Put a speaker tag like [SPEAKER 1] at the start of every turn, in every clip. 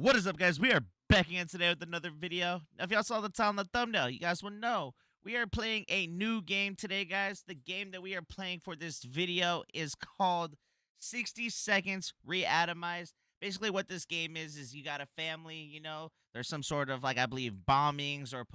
[SPEAKER 1] What is up, guys? We are back again today with another video. Now, if y'all saw the title on the thumbnail, you guys will know we are playing a new game today, guys. The game that we are playing for this video is called 60 Seconds Reatomized. Basically, what this game is you got a family, there's some sort of, I believe, bombings or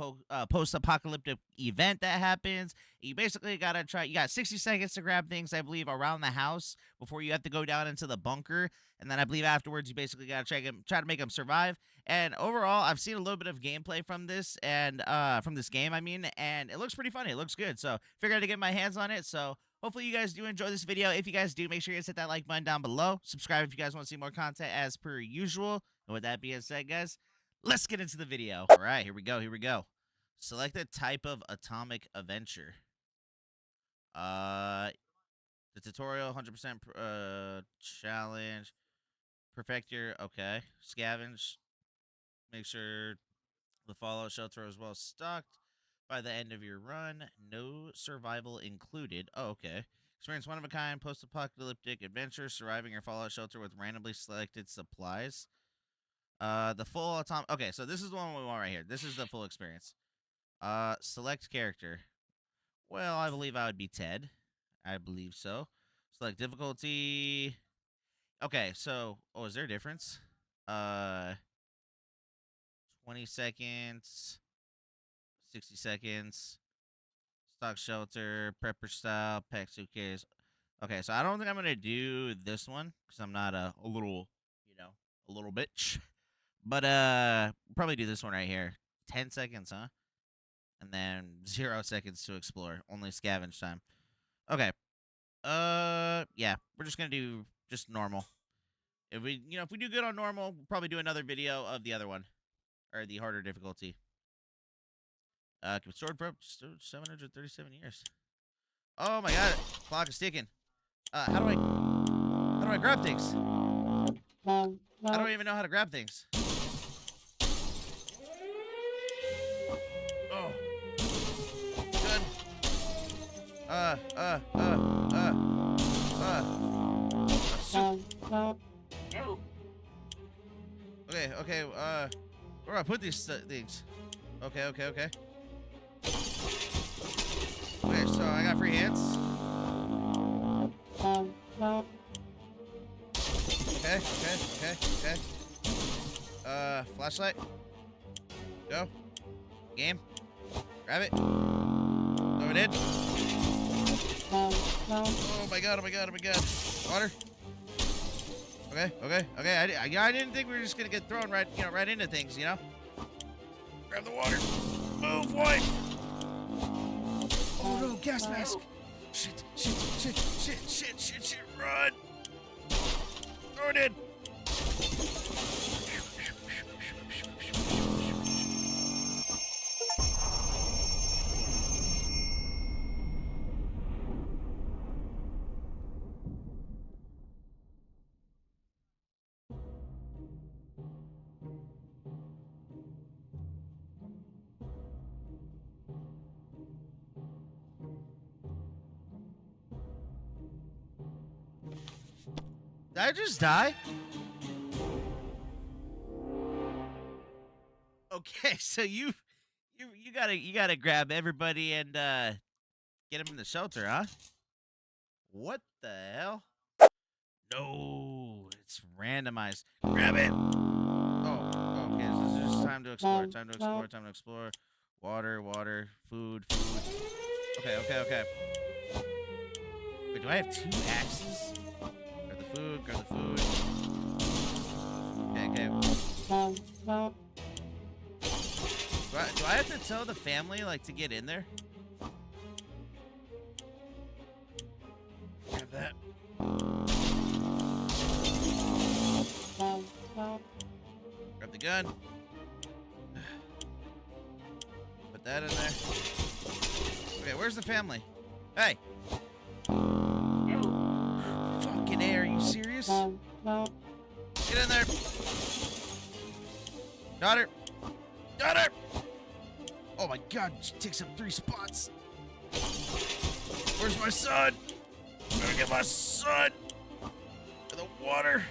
[SPEAKER 1] post-apocalyptic event that happens. You basically got to you got 60 seconds to grab things, I believe, around the house before you have to go down into the bunker. And then I believe afterwards, you basically got to try to make them survive. And overall, I've seen a little bit of gameplay from this and from this game, and it looks pretty funny. It looks good. So figured to get my hands on it. So hopefully you guys do enjoy this video. If you guys do, make sure you guys hit that like button down below. Subscribe if you guys want to see more content as per usual. And with that being said, guys, let's get into the video. All right, here we go. Select a type of atomic adventure. The tutorial, 100% challenge. Perfect your, okay. Scavenge. Make sure the fallout shelter is well stocked by the end of your run. No survival included. Oh, okay. Experience one-of-a-kind post-apocalyptic adventure surviving your fallout shelter with randomly selected supplies. The full atomic... Okay, so this is the one we want right here. This is the full experience. Select character. Well, I believe I would be Ted. I believe so. Select difficulty... Okay, so... Oh, is there a difference? 20 seconds... 60 seconds. Stock shelter, prepper style, pack suitcase. Okay, so I don't think I'm gonna do this one because I'm not a little bitch. But probably do this one right here. 10 seconds, huh? And then 0 seconds to explore. Only scavenge time. Okay. Yeah, we're just gonna do just normal. If we do good on normal, we'll probably do another video of the other one, or the harder difficulty. Stored for 737 years. Oh my god, clock is ticking. How do I grab things? I don't even know how to grab things. Oh. Good. Okay, where do I put these things? Okay. Okay, so I got free hands. Okay. Flashlight. Go. Game. Grab it. Throw it in. Oh my god. Water. Okay. I didn't think we were just gonna get thrown right into things, Grab the water. Move, wife. Oh no, gas mask. Shit. Run. Throw it in. Did I just die? Okay, so you gotta grab everybody and get them in the shelter, huh? What the hell? No, it's randomized. Grab it. Oh, okay. So this is just time to explore. Time to explore. Water, food. Okay. Wait, do I have 2 axes? Grab the food. Okay. Do I have to tell the family, to get in there? Grab that. Grab the gun. Put that in there. Okay, where's the family? Hey! Fucking A, are you serious? Get in there! Got her! Oh my god, she takes up 3 spots! Where's my son? I'm gonna get my son! For the water!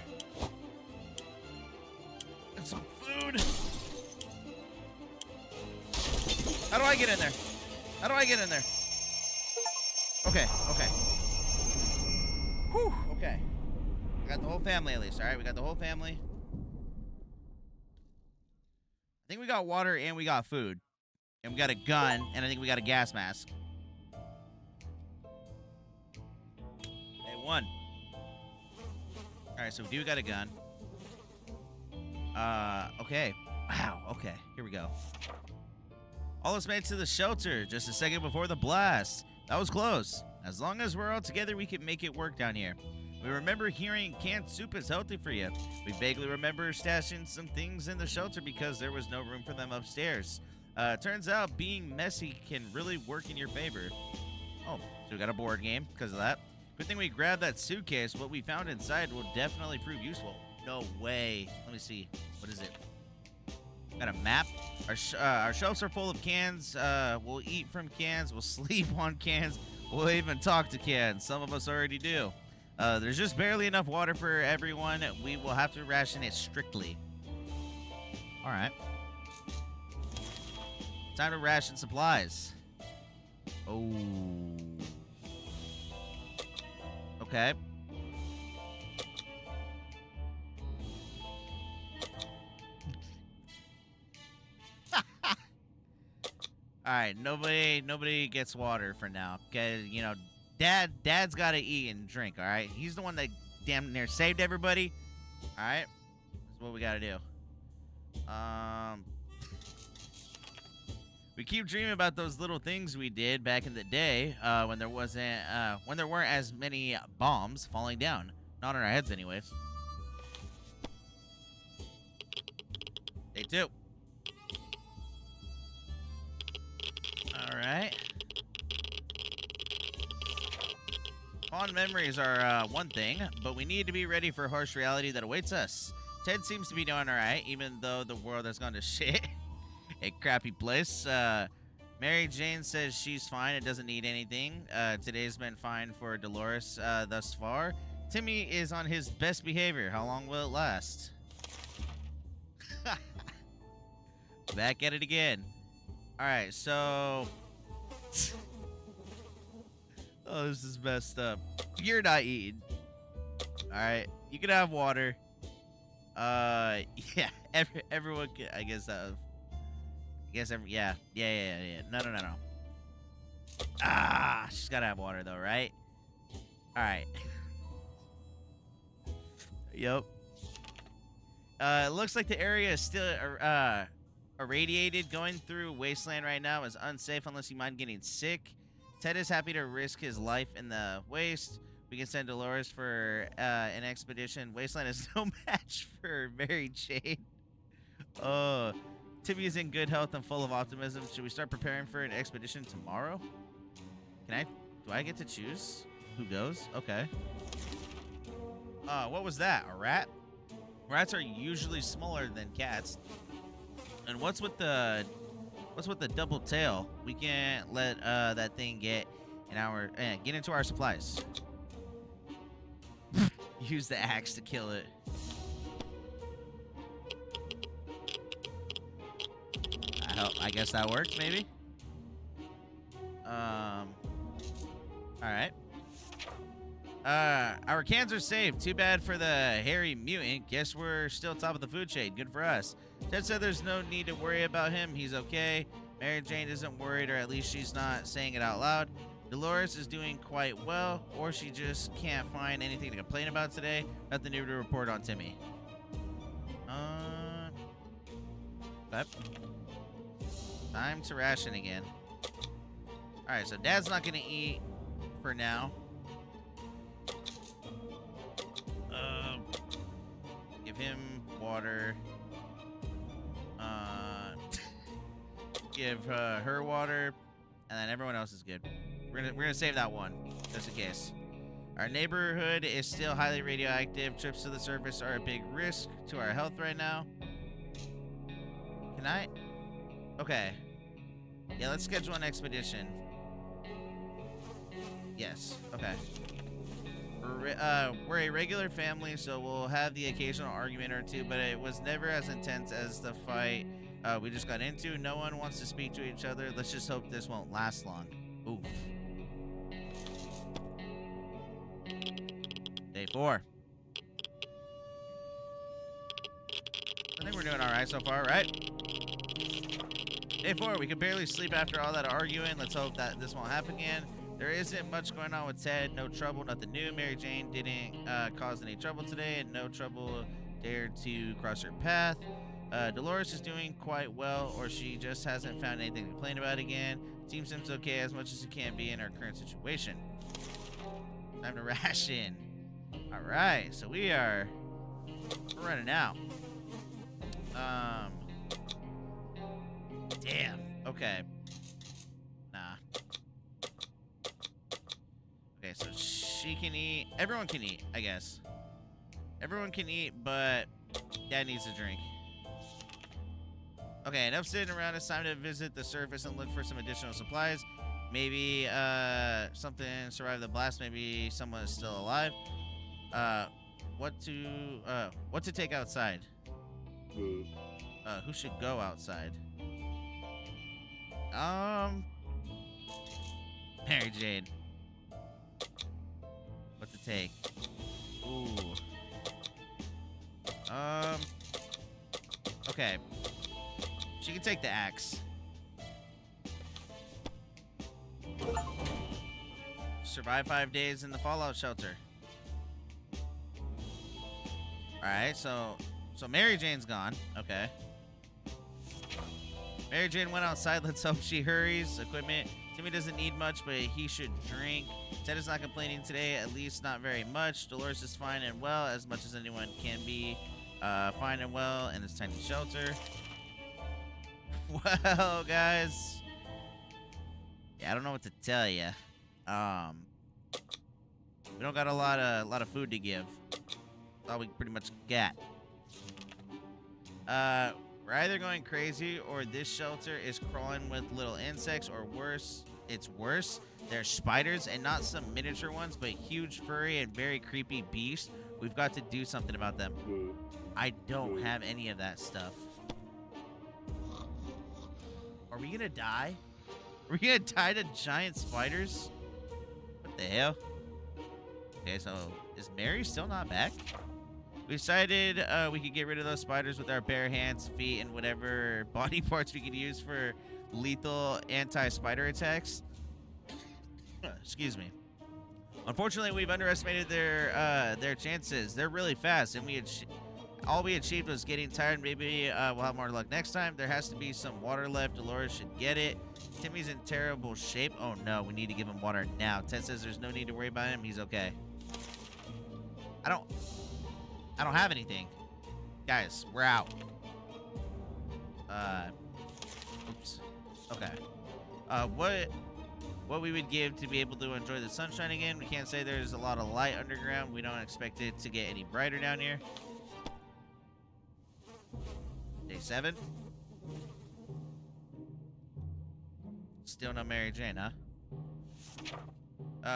[SPEAKER 1] And some How do I get in there? How do I get in there? Okay, okay. Whew, okay. We got the whole family at least, alright? We got the whole family. I think we got water and we got food. And we got a gun, and I think we got a gas mask. Hey, one. Alright, so we do got a gun. Okay. Wow, okay. Here we go. Almost made it to the shelter just a second before the blast. That was close. As long as we're all together, we can make it work down here. We remember hearing canned soup is healthy for you. We vaguely remember stashing some things in the shelter because there was no room for them upstairs. Turns out being messy can really work in your favor. Oh, so we got a board game because of that. Good thing we grabbed that suitcase. What we found inside will definitely prove useful. No way. Let me see. What is it? Got a map. Our shelves are full of cans. We'll eat from cans. We'll sleep on cans. We'll even talk to cans. Some of us already do. There's just barely enough water for everyone. We will have to ration it strictly. All right. Time to ration supplies. Oh. Okay. All right, nobody gets water for now. Okay, you know, Dad's got to eat and drink. All right, he's the one that damn near saved everybody. All right, that's what we got to do. We keep dreaming about those little things we did back in the day when there weren't as many bombs falling down. Not on our heads, anyways. Day 2. All right. Fond memories are one thing, but we need to be ready for harsh reality that awaits us. Ted seems to be doing all right, even though the world has gone to shit. A crappy place. Mary Jane says she's fine. It doesn't need anything. Today's been fine for Dolores thus far. Timmy is on his best behavior. How long will it last? Back at it again. All right, so... Oh, this is messed up. You're not eating. All right, you can have water. Yeah, everyone can, I guess, yeah. No. Ah, she's gotta have water though, right? All right. Yep. It looks like the area is still irradiated. Going through Wasteland right now is unsafe unless you mind getting sick. Ted is happy to risk his life in the waste. We can send Dolores for an expedition. Wasteland is no match for Mary Jane. Oh, Timmy is in good health and full of optimism. Should we start preparing for an expedition tomorrow? Do I get to choose who goes? Okay. What was that? A rat? Rats are usually smaller than cats. And what's with the double tail? We can't let that thing get into our supplies. Use the axe to kill it. I guess that worked, maybe. All right. Our cans are saved. Too bad for the hairy mutant. Guess we're still top of the food chain. Good for us. Ted said there's no need to worry about him. He's okay. Mary Jane isn't worried, or at least she's not saying it out loud. Dolores is doing quite well, or she just can't find anything to complain about today. Nothing new to report on Timmy. But time to ration again. All right, so Dad's not gonna eat for now. Give him water. Give her water, and then everyone else is good. We're gonna save that one just in case. Our neighborhood is still highly radioactive. Trips to the surface are a big risk to our health right now. Can I? Okay. Yeah, let's schedule an expedition. Yes. Okay. We're a regular family, so we'll have the occasional argument or two, but it was never as intense as the fight we just got into. No one wants to speak to each other. Let's just hope this won't last long. Oof. Day 4. I think we're doing all right so far, right? Day 4, we can barely sleep after all that arguing. Let's hope that this won't happen again. There isn't much going on with Ted. No trouble, nothing new. Mary Jane didn't cause any trouble today, and no trouble dared to cross her path. Dolores is doing quite well, or she just hasn't found anything to complain about again. Team seems okay as much as it can be in our current situation. Time to ration. All right, so we're running out. Damn. Okay. Nah. Okay, so she can eat. Everyone can eat, I guess. Everyone can eat, but Dad needs a drink. Okay, enough sitting around. It's time to visit the surface and look for some additional supplies. Maybe something survived the blast. Maybe someone is still alive. What to take outside? Who should go outside? Mary Jane. What to take? Ooh. Okay. She can take the axe. Survive 5 days in the fallout shelter. Alright, so Mary Jane's gone. Okay. Mary Jane went outside. Let's hope she hurries. Equipment. Timmy doesn't need much, but he should drink. Ted is not complaining today, at least not very much. Dolores is fine and well, as much as anyone can be fine and well in this tiny shelter. Well, guys. Yeah, I don't know what to tell you. We don't got a lot of food to give. That's all we pretty much got. We're either going crazy or this shelter is crawling with little insects, or worse, it's worse. There's spiders, and not some miniature ones, but huge, furry, and very creepy beasts. We've got to do something about them. I don't have any of that stuff. Are we gonna die? Are we gonna die to giant spiders? What the hell? Okay, so is Mary still not back? We decided we could get rid of those spiders with our bare hands, feet, and whatever body parts we could use for lethal anti-spider attacks. Excuse me. Unfortunately, we've underestimated their chances. They're really fast, and all we achieved was getting tired. Maybe we'll have more luck next time. There has to be some water left. Dolores should get it. Timmy's in terrible shape. Oh no, we need to give him water now. Ted says there's no need to worry about him. He's okay. I don't have anything. Guys, we're out. Oops. Okay. What we would give to be able to enjoy the sunshine again. We can't say there's a lot of light underground. We don't expect it to get any brighter down here. Day 7. Still no Mary Jane, huh?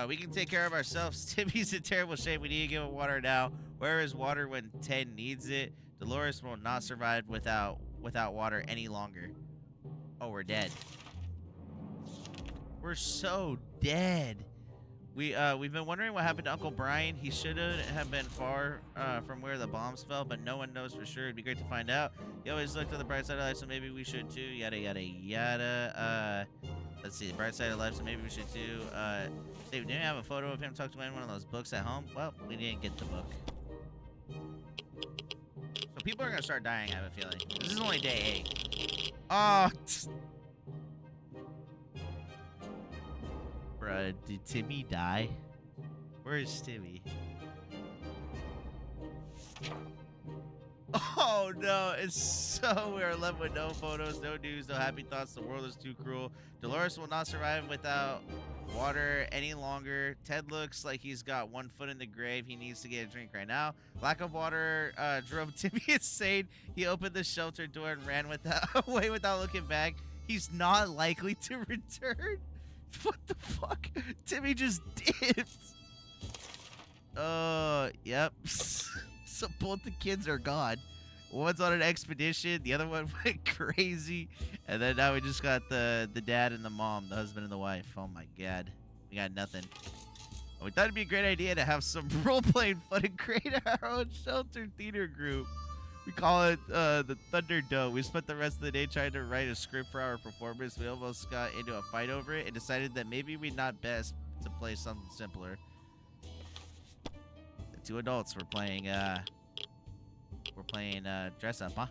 [SPEAKER 1] We can take care of ourselves. Timmy's in terrible shape. We need to give him water now. Where is water when Ted needs it? Dolores will not survive without water any longer. Oh, we're dead. We're so dead. We've been wondering what happened to Uncle Brian. He should have been far from where the bombs fell, but no one knows for sure. It'd be great to find out. He always looked on the bright side of life, so maybe we should too. Yada yada yada. Let's see, the bright side of life, so maybe we should too. Steve, didn't you have a photo of him tucked away in one of those books at home? Well, we didn't get the book. So people are gonna start dying, I have a feeling. This is only day 8. Oh. Bruh, did Timmy die? Where is Timmy? Oh no, it's so we're left with no photos, no news, no happy thoughts. The world is too cruel. Dolores will not survive without water any longer. Ted looks like he's got one foot in the grave. He needs to get a drink right now. Lack of water drove Timmy insane. He opened the shelter door and ran away without looking back. He's not likely to return. What the fuck? Timmy just dipped. Yep. So both the kids are gone. One's on an expedition. The other one went crazy. And then now we just got the dad and the mom, the husband and the wife. Oh my god. We got nothing. We thought it'd be a great idea to have some role-playing fun and create our own shelter theater group. We call it the Thunderdome. We spent the rest of the day trying to write a script for our performance. We almost got into a fight over it and decided that maybe we'd not best to play something simpler. The two adults were playing dress up, huh?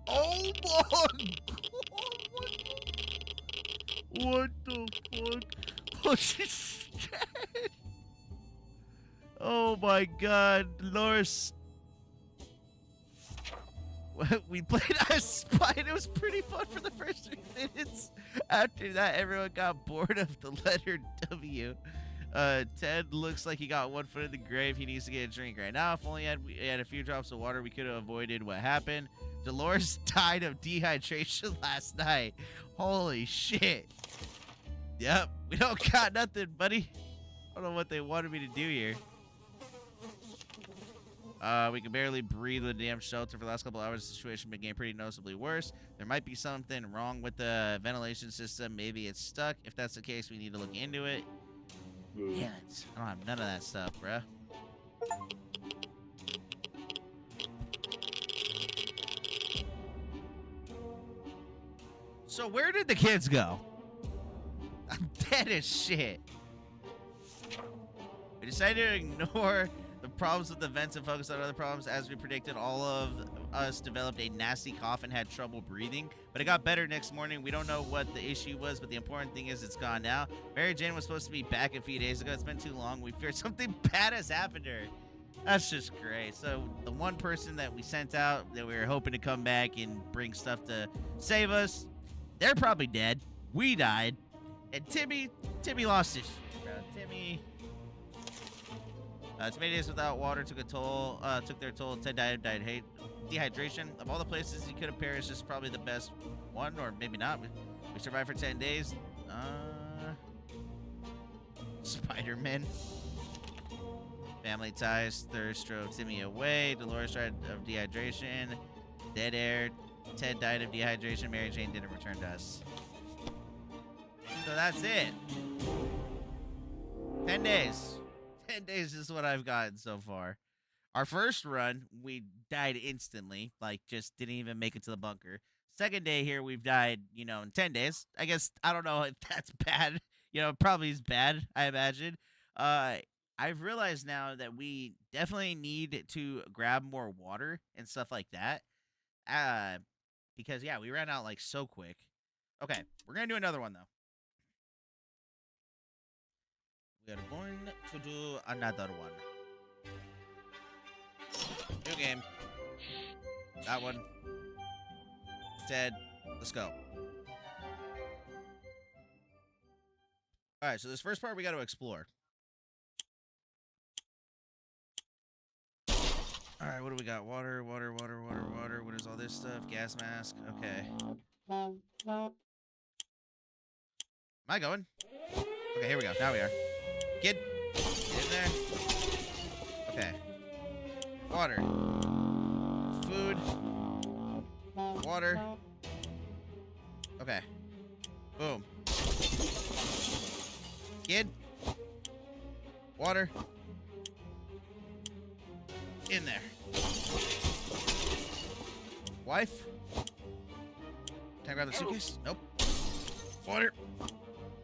[SPEAKER 1] Oh my god! What the fuck? Oh, she's dead. Oh my god, Loris. We played a spy and it was pretty fun for the first 3 minutes. After that, everyone got bored of the letter W. Ted looks like he got one foot in the grave. He needs to get a drink right now. If only we had a few drops of water, we could have avoided what happened. Dolores died of dehydration last night. Holy shit. Yep, we don't got nothing, buddy. I don't know what they wanted me to do here. We can barely breathe in the damn shelter for the last couple hours. The situation became pretty noticeably worse. There might be something wrong with the ventilation system. Maybe it's stuck. If that's the case, we need to look into it. Damn it. I don't have none of that stuff, bruh. So where did the kids go? I'm dead as shit. We decided to ignore the problems with the vents and focus on other problems. As we predicted, all of us developed a nasty cough and had trouble breathing, but it got better next morning. We don't know what the issue was, but the important thing is it's gone now. Mary Jane was supposed to be back a few days ago. It's been too long. We fear something bad has happened to her. That's just great. So the one person that we sent out that we were hoping to come back and bring stuff to save us, they're probably dead. We died. And Timmy lost his shit, bro. Timmy... too many days without water took their toll. Ted died of dehydration. Of all the places he could have perished, this is probably the best one, or maybe not. We survived for 10 days. Spider-Man. Family ties. Thirst drove Timmy away. Dolores died of dehydration. Dead air. Ted died of dehydration. Mary Jane didn't return to us. So that's it. 10 days. 10 days is what I've gotten so far. Our first run, we died instantly. Like, just didn't even make it to the bunker. Second day here, we've died, in 10 days. I guess, I don't know if that's bad. Probably is bad, I imagine. I've realized now that we definitely need to grab more water and stuff like that. Because, yeah, we ran out, like, so quick. Okay, we're going to do another one, though. We are going to do another one. New game. That one. Dead. Let's go. Alright, so this first part we got to explore. Alright, what do we got? Water. What is all this stuff? Gas mask. Okay. Am I going? Okay, here we go. Now we are. Get in there. Okay. Water. Food. Water. Okay. Boom. Kid. Water. In there. Wife. Can I grab the suitcase? Nope. Water.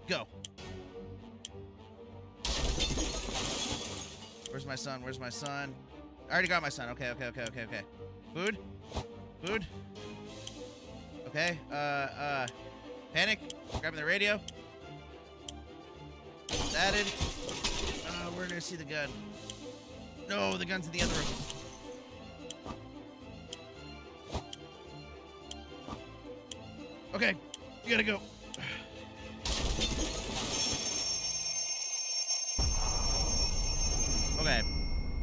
[SPEAKER 1] Go. Where's my son? Where's my son? I already got my son. Okay. Food? Food? Okay. Panic. Grabbing the radio. It's added. We're gonna see the gun. No, the gun's in the other room. Okay. You gotta go. Okay,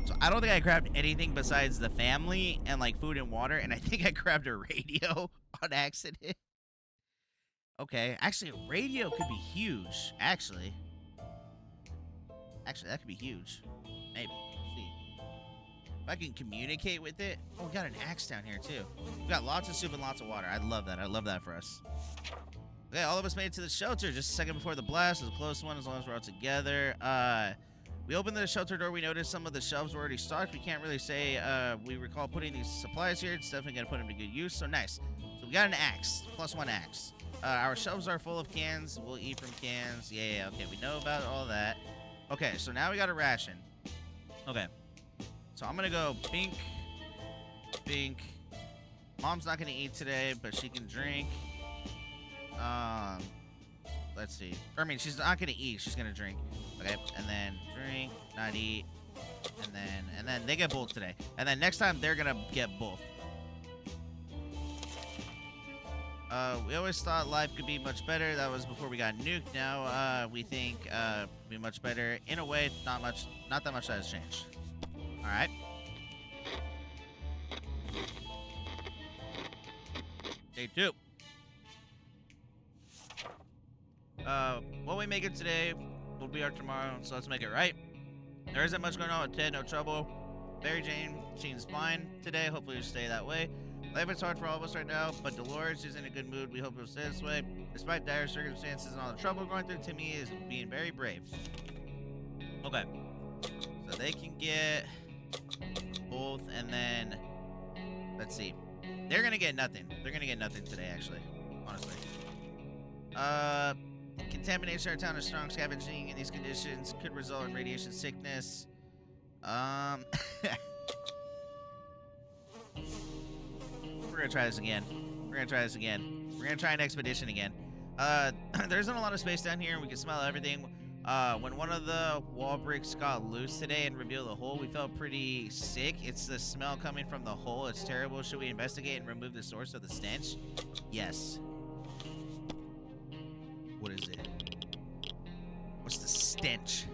[SPEAKER 1] so I don't think I grabbed anything besides the family and like food and water, and I think I grabbed a radio on accident. Okay, actually a radio could be huge, actually. Actually, that could be huge. Maybe. Let's see. If I can communicate with it. Oh, we got an axe down here, too. We got lots of soup and lots of water. I love that. I love that for us. Okay, all of us made it to the shelter just a second before the blast. It was a close one as long as we're all together. We opened the shelter door. We noticed some of the shelves were already stocked. We can't really say we recall putting these supplies here. It's definitely going to put them to good use. So nice. So we got an axe. Plus one axe. Our shelves are full of cans. We'll eat from cans. Yeah, okay. We know about all that. Okay, so now we got a ration. Okay. So I'm going to go bink. Bink. Mom's not going to eat today, but she can drink. Let's see. I mean, she's not gonna eat. She's gonna drink. Okay, and then drink, not eat, and then they get both today. And then next time they're gonna get both. We always thought life could be much better. That was before we got nuked. Now we think be much better. In a way, not that much has changed. All right. Day 2. What we make it today will be our tomorrow, so let's make it right. There isn't much going on with Ted, no trouble. Mary Jane seems fine today. Hopefully it'll stay that way. Life is hard for all of us right now, but Dolores is in a good mood. We hope it'll stay this way. Despite dire circumstances and all the trouble going through, Timmy is being very brave. Okay. So they can get both, and then let's see. They're gonna get nothing. They're gonna get nothing today, actually. Honestly. Contamination in our town is strong. Scavenging in these conditions could result in radiation sickness. We're gonna try this again. We're gonna try an expedition again. There isn't a lot of space down here, and we can smell everything. When one of the wall bricks got loose today and revealed the hole, we felt pretty sick. It's the smell coming from the hole. It's terrible. Should we investigate and remove the source of the stench? Yes. What is it? What's the stench?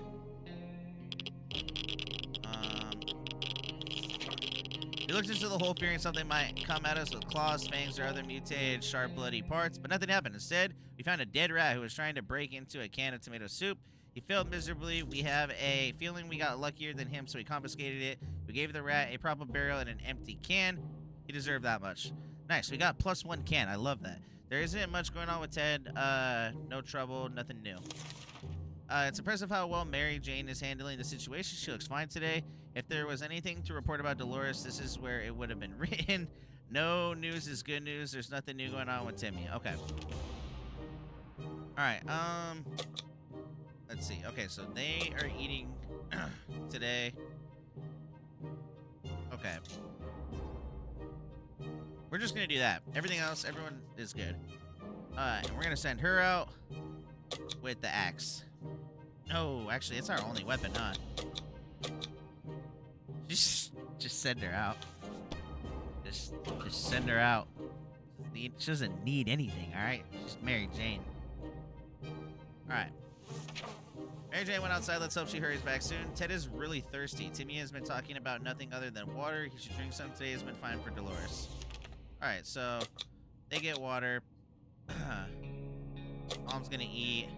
[SPEAKER 1] We looked into the hole fearing something might come at us with claws, fangs, or other mutated, sharp, bloody parts, but nothing happened. Instead, we found a dead rat who was trying to break into a can of tomato soup. He failed miserably. We have a feeling we got luckier than him, so we confiscated it. We gave the rat a proper burial in an empty can. He deserved that much. Nice, we got +1 can. I love that. There isn't much going on with Ted. No trouble, nothing new. It's impressive how well Mary Jane is handling the situation. She looks fine today. If there was anything to report about Dolores, this is where it would have been written. No news is good news. There's nothing new going on with Timmy. Okay. Alright, let's see. Okay, so they are eating today. Okay. We're just gonna do that. Everything else, everyone is good. And we're gonna send her out with the axe. No, actually, it's our only weapon, huh? Just send her out. Just send her out. She doesn't need anything, alright? She's Mary Jane. Alright. Mary Jane went outside. Let's hope she hurries back soon. Ted is really thirsty. Timmy has been talking about nothing other than water. He should drink some today. Has been fine for Dolores. Alright, so they get water. Mom's gonna eat.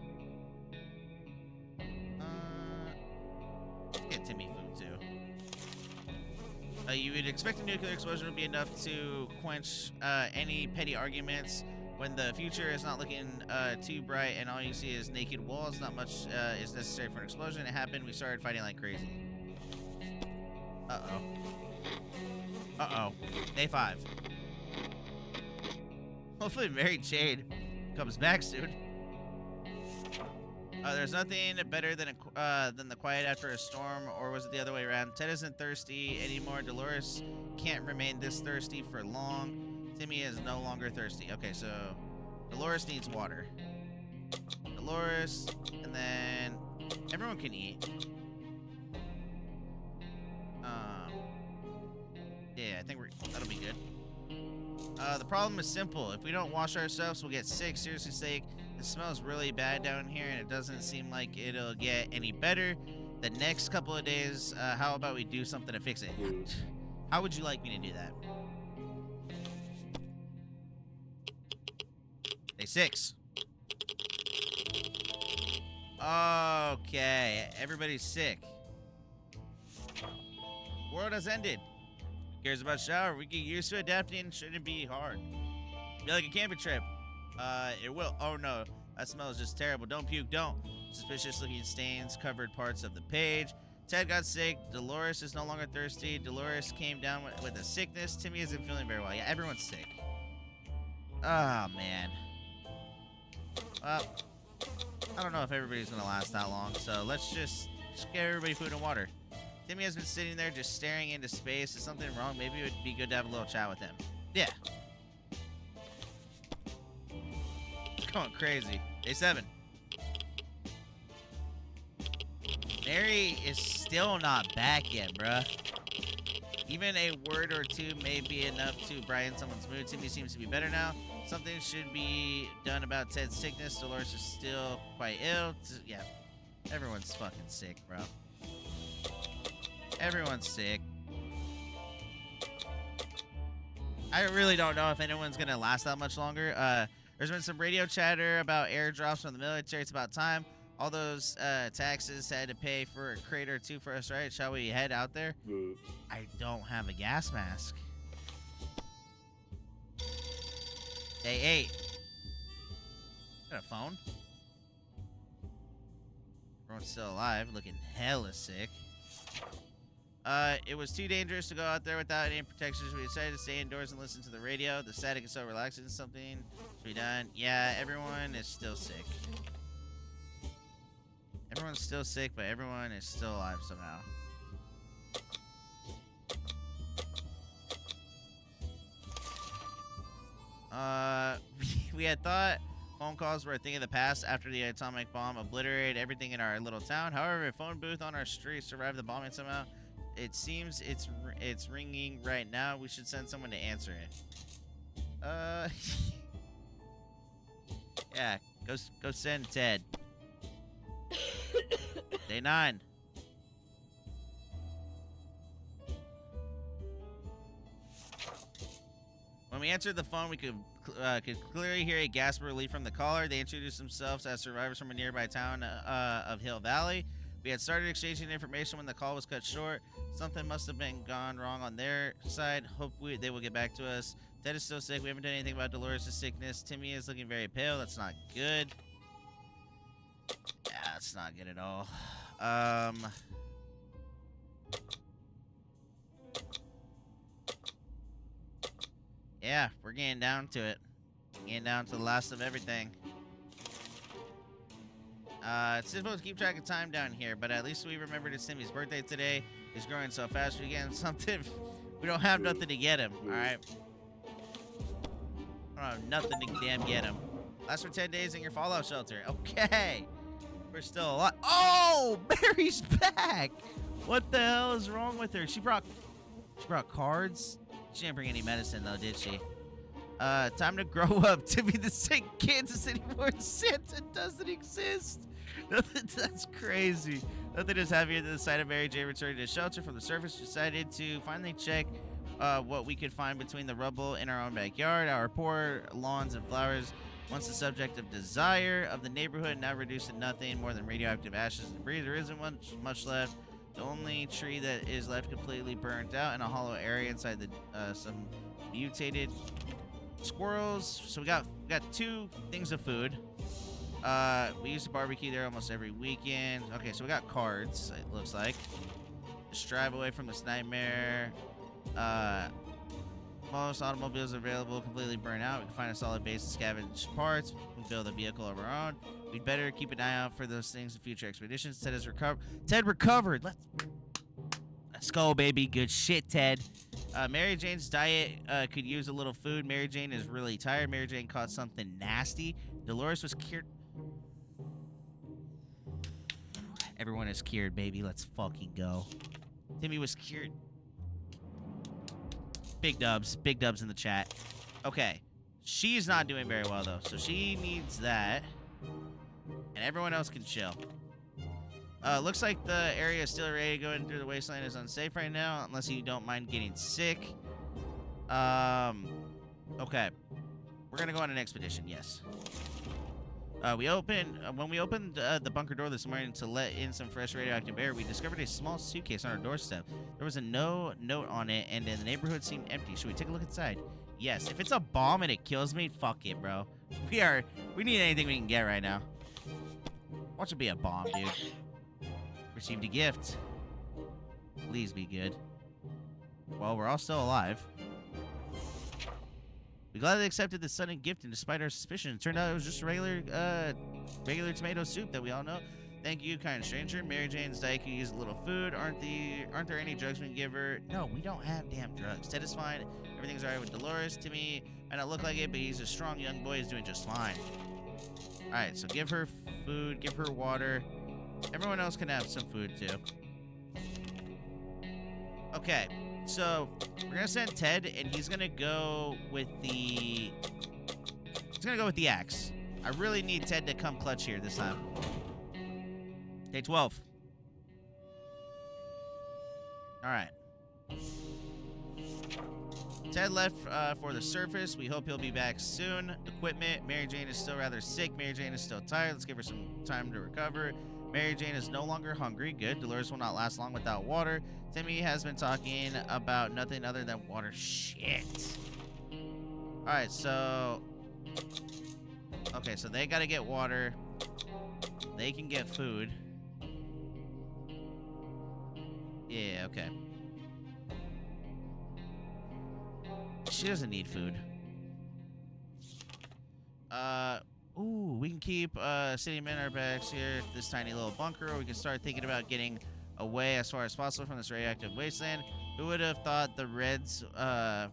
[SPEAKER 1] Get Timmy food too. You would expect a nuclear explosion would be enough to quench any petty arguments. When the future is not looking too bright and all you see is naked walls, not much is necessary for an explosion. It happened. We started fighting like crazy. Uh-oh. Uh-oh. Day 5. Hopefully Mary Jane comes back soon. There's nothing better than the quiet after a storm, or was it the other way around? Ted isn't thirsty anymore. Dolores can't remain this thirsty for long. Timmy is no longer thirsty. Okay, so Dolores needs water. Dolores, and then everyone can eat. Yeah, I think that'll be good. The problem is simple. If we don't wash ourselves, we'll get sick. Seriously sick. It smells really bad down here, and it doesn't seem like it'll get any better. The next couple of days, how about we do something to fix it? How would you like me to do that? Day 6. Okay, everybody's sick. World has ended. Who cares about shower? We get used to adapting and shouldn't be hard. Be like a camping trip. It will. Oh no, that smell is just terrible. Don't puke, don't. Suspicious looking stains covered parts of the page. Ted got sick. Dolores is no longer thirsty. Dolores came down with a sickness. Timmy isn't feeling very well. Yeah, everyone's sick. Oh, man. Well, I don't know if everybody's going to last that long, so let's just get everybody food and water. Timmy has been sitting there just staring into space. Is something wrong? Maybe it would be good to have a little chat with him. Yeah. Going crazy. Day 7. Mary is still not back yet, bruh. Even a word or two may be enough to brighten someone's mood. Timmy seems to be better now. Something should be done about Ted's sickness. Dolores is still quite ill. Yeah, everyone's fucking sick, bro. Everyone's sick. I really don't know if anyone's going to last that much longer. There's been some radio chatter about airdrops from the military. It's about time. All those taxes had to pay for a crate or two for us, right? Shall we head out there? I don't have a gas mask. Day 8. Got a phone? Everyone's still alive, looking hella sick. It was too dangerous to go out there without any protections. We decided to stay indoors and listen to the radio. The static is so relaxing. Something should be done. Yeah, everyone is still sick. Everyone's still sick, but everyone is still alive somehow. We had thought phone calls were a thing of the past after the atomic bomb obliterated everything in our little town. However, a phone booth on our street survived the bombing somehow. It seems it's ringing right now. We should send someone to answer it. Yeah, go send Ted. Day 9. When we answered the phone, we could clearly hear a gasp of relief from the caller. They introduced themselves as survivors from a nearby town of Hill Valley. We had started exchanging information when the call was cut short. Something must have been gone wrong on their side. Hope they will get back to us. Ted is still sick. We haven't done anything about Dolores' sickness. Timmy is looking very pale. That's not good. Yeah, that's not good at all. Yeah, we're getting down to it. Getting down to the last of everything. It's difficult to keep track of time down here, but at least we remembered it's Timmy's birthday today. He's growing so fast, we get him something. We don't have nothing to get him, alright? I don't have nothing to damn get him. Last for 10 days in your fallout shelter. Okay. We're still alive. Oh, Mary's back. What the hell is wrong with her? She brought cards. She didn't bring any medicine though, did she? Time to grow up to be the same Kansas anymore. Santa doesn't exist. That's crazy. Nothing is happier than the sight of Mary Jane returning to the shelter from the surface. Decided to finally check what we could find between the rubble in our own backyard. Our poor lawns and flowers, once the subject of desire of the neighborhood, now reduced to nothing more than radioactive ashes and debris. There isn't much left. The only tree that is left completely burnt out in a hollow area inside the some mutated squirrels. So we got 2 things of food. We used to barbecue there almost every weekend. Okay, so we got cards, it looks like. Just drive away from this nightmare. Most automobiles available completely burnt out. We can find a solid base to scavenge parts. We can build a vehicle of our own. We'd better keep an eye out for those things in future expeditions. Ted has recovered. Ted recovered. Let's go, baby. Good shit, Ted. Mary Jane's diet could use a little food. Mary Jane is really tired. Mary Jane caught something nasty. Dolores was cured. Everyone is cured, baby. Let's fucking go. Timmy was cured. Big dubs. Big dubs in the chat. Okay. She's not doing very well, though. So she needs that. And everyone else can chill. Looks like the area is still ready. Going through the wasteland is unsafe right now, unless you don't mind getting sick. Okay. We're going to go on an expedition, yes. When we opened the bunker door this morning to let in some fresh radioactive air, we discovered a small suitcase on our doorstep. There was no note on it, and the neighborhood seemed empty. Should we take a look inside? Yes. If it's a bomb and it kills me, fuck it, bro. We need anything we can get right now. Watch it be a bomb, dude. Received a gift. Please be good. Well, we're all still alive. We gladly accepted the sudden gift, and despite our suspicion, it turned out it was just a regular tomato soup that we all know. Thank you, kind stranger. Mary Jane's diet could use a little food. Aren't there any drugs we can give her? No, we don't have damn drugs. Ted is fine. Everything's alright with Dolores. Timmy might not look like it, but he's a strong young boy. He's doing just fine. Alright, so give her food, give her water. Everyone else can have some food, too. Okay, so we're gonna send Ted, and he's gonna go with the axe. I really need Ted to come clutch here this time. Day 12. All right. Ted left for the surface. We hope he'll be back soon. Equipment. Mary Jane is still rather sick. Mary Jane is still tired. Let's give her some time to recover. Mary Jane is no longer hungry. Good. Dolores will not last long without water. Timmy has been talking about nothing other than water. Shit. Alright, so... Okay, so they gotta get water. They can get food. Yeah, okay. She doesn't need food. Ooh, we can keep city men our backs here, this tiny little bunker, or we can start thinking about getting away as far as possible from this radioactive wasteland. Who would have thought the Reds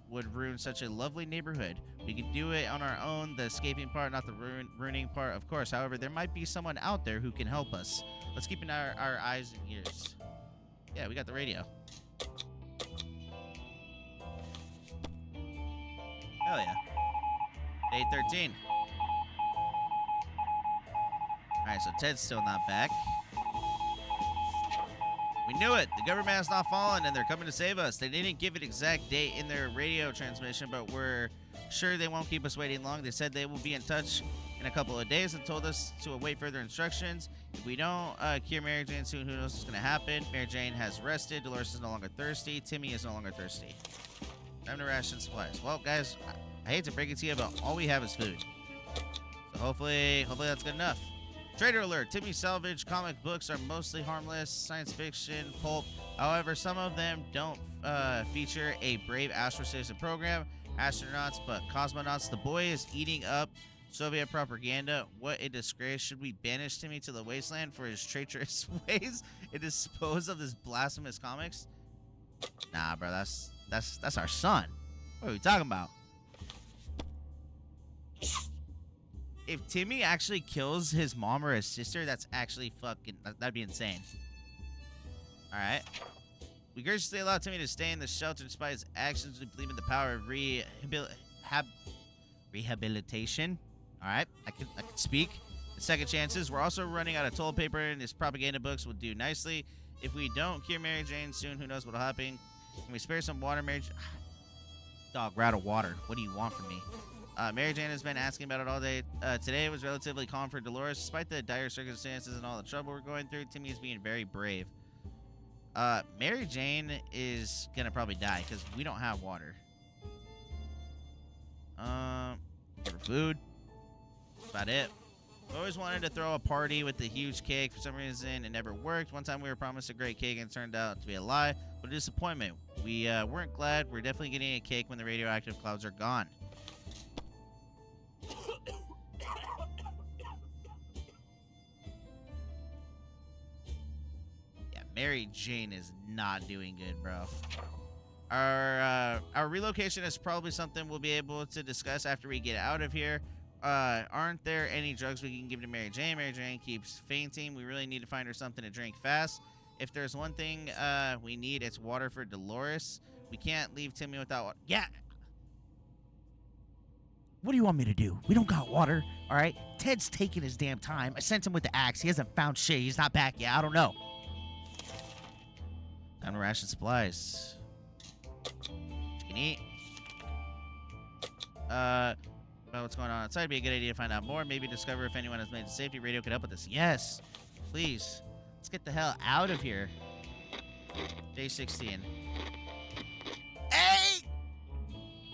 [SPEAKER 1] would ruin such a lovely neighborhood? We can do it on our own, the escaping part, not the ruining part, of course. However, there might be someone out there who can help us. Let's keep in our eyes and ears. Yeah, we got the radio. Hell yeah. Day 13. Alright, so Ted's still not back. We knew it. The government has not fallen, and they're coming to save us. They didn't give an exact date in their radio transmission, but we're sure they won't keep us waiting long. They said they will be in touch in a couple of days and told us to await further instructions. If we don't cure Mary Jane soon, who knows what's going to happen. Mary Jane has rested. Dolores is no longer thirsty. Timmy is no longer thirsty. Time to ration supplies. Well, guys, I hate to break it to you, but all we have is food. So hopefully that's good enough. Trader alert. Timmy's salvage comic books are mostly harmless, science fiction, pulp. However, some of them don't feature a brave astro-citizen program, astronauts, but cosmonauts. The boy is eating up Soviet propaganda. What a disgrace. Should we banish Timmy to the wasteland for his traitorous ways and dispose of this blasphemous comics? Nah, bro, that's our son. What are we talking about? If Timmy actually kills his mom or his sister, that's actually fucking... That'd be insane. Alright. We graciously allow Timmy to stay in the shelter despite his actions. We believe in the power of rehabilitation. Alright. I can speak. The second chances. We're also running out of toilet paper, and his propaganda books will do nicely. If we don't cure Mary Jane soon, who knows what'll happen. Can we spare some water, Mary Jane? Dog, we're out of water. What do you want from me? Mary Jane has been asking about it all day. Today was relatively calm for Dolores. Despite the dire circumstances and all the trouble we're going through, Timmy is being very brave. Mary Jane is gonna probably die because we don't have water. Give her food. That's about it. We always wanted to throw a party with the huge cake. For some reason, it never worked. One time we were promised a great cake and it turned out to be a lie. What a disappointment. We weren't glad. We're definitely getting a cake when the radioactive clouds are gone. Yeah, Mary Jane is not doing good, bro. Our relocation is probably something we'll be able to discuss after we get out of here. Aren't there any drugs we can give to Mary Jane? Mary Jane keeps fainting. We really need to find her something to drink fast. If there's one thing we need, it's water for Dolores. We can't leave Timmy without water. Yeah. What do you want me to do? We don't got water, all right? Ted's taking his damn time. I sent him with the axe. He hasn't found shit. He's not back yet. I don't know. Time to ration supplies. What you can eat. about what's going on outside. It'd be a good idea to find out more. Maybe discover if anyone has made a safety radio could help with this. Yes, please. Let's get the hell out of here. Day 16. Hey!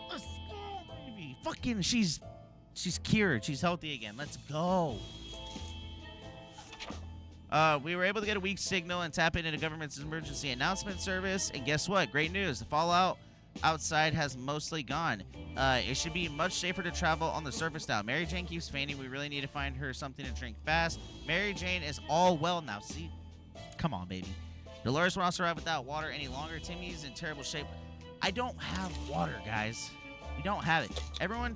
[SPEAKER 1] Let's go, baby. Fucking, she's cured. She's healthy again. Let's go. We were able to get a weak signal and tap into the government's emergency announcement service. And guess what? Great news. The fallout outside has mostly gone. It should be much safer to travel on the surface now. Mary Jane keeps fainting. We really need to find her something to drink fast. Mary Jane is all well now. See? Come on, baby. Dolores won't survive without water any longer. Timmy's in terrible shape. I don't have water, guys. We don't have it. Everyone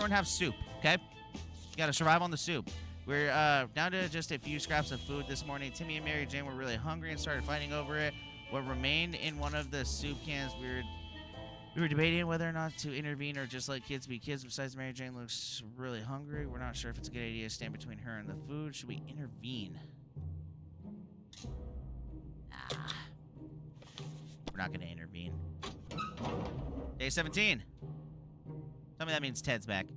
[SPEAKER 1] have soup, okay? You gotta survive on the soup. We're down to just a few scraps of food this morning. Timmy and Mary Jane were really hungry and started fighting over it. What remained in one of the soup cans, we were debating whether or not to intervene or just let kids be kids. Besides, Mary Jane looks really hungry. We're not sure if it's a good idea to stand between her and the food. Should we intervene? Nah. We're not going to intervene. Day 17. Tell me that means Ted's back.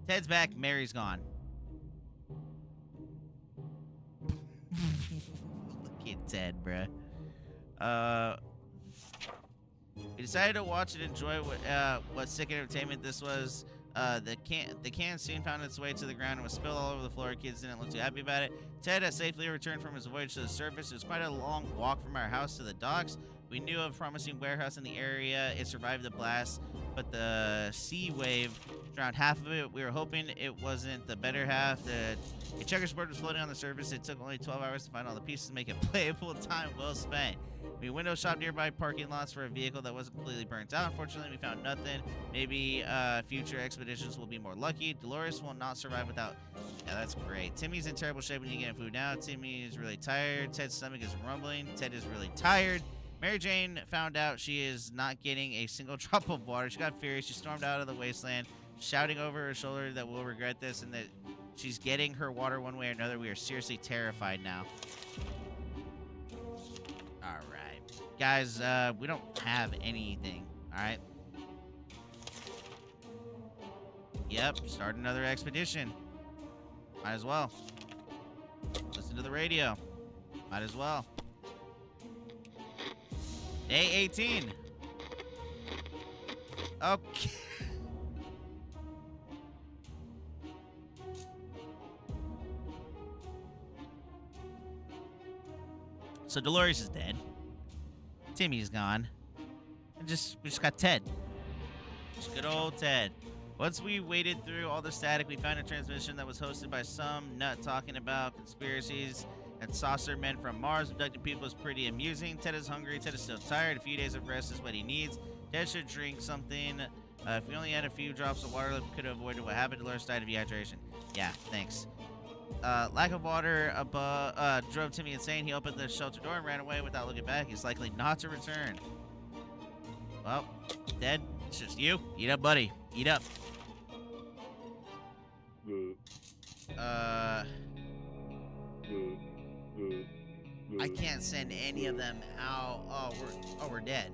[SPEAKER 1] Ted's back. Mary's gone. Look at Ted, bruh. We decided to watch and enjoy what sick entertainment this was. The can soon found its way to the ground and was spilled all over the floor. Kids didn't look too happy about it. Ted had safely returned from his voyage to the surface. It was quite a long walk from our house to the docks. We knew of a promising warehouse in the area. It survived the blast, but the sea wave drowned half of it. We were hoping it wasn't the better half. A checkerboard was floating on the surface. It took only 12 hours to find all the pieces to make it playable. Time well spent. We window shopped nearby parking lots for a vehicle that wasn't completely burnt out. Unfortunately, we found nothing. Maybe future expeditions will be more lucky. Dolores will not survive without... Yeah, that's great. Timmy's in terrible shape when you get food now. Timmy is really tired. Ted's stomach is rumbling. Ted is really tired. Mary Jane found out she is not getting a single drop of water. She got furious. She stormed out of the wasteland, shouting over her shoulder that we'll regret this and that she's getting her water one way or another. We are seriously terrified now. All right. Guys, we don't have anything. All right. Yep, start another expedition. Might as well. Listen to the radio. Might as well. Day 18. Okay. So Dolores is dead. Timmy's gone. And we just got Ted. Just good old Ted. Once we waded through all the static, we found a transmission that was hosted by some nut talking about conspiracies and saucer men from Mars abducting people is pretty amusing. Ted is hungry. Ted is still tired. A few days of rest is what he needs. Ted should drink something. If we only had a few drops of water, we could have avoided what happened. Dolores died of dehydration. Yeah, thanks. Lack of water drove Timmy insane. He opened the shelter door and ran away without looking back. He's likely not to return. Well, Ted, it's just you. Eat up, buddy. Eat up. I can't send any of them out. Oh, we're dead.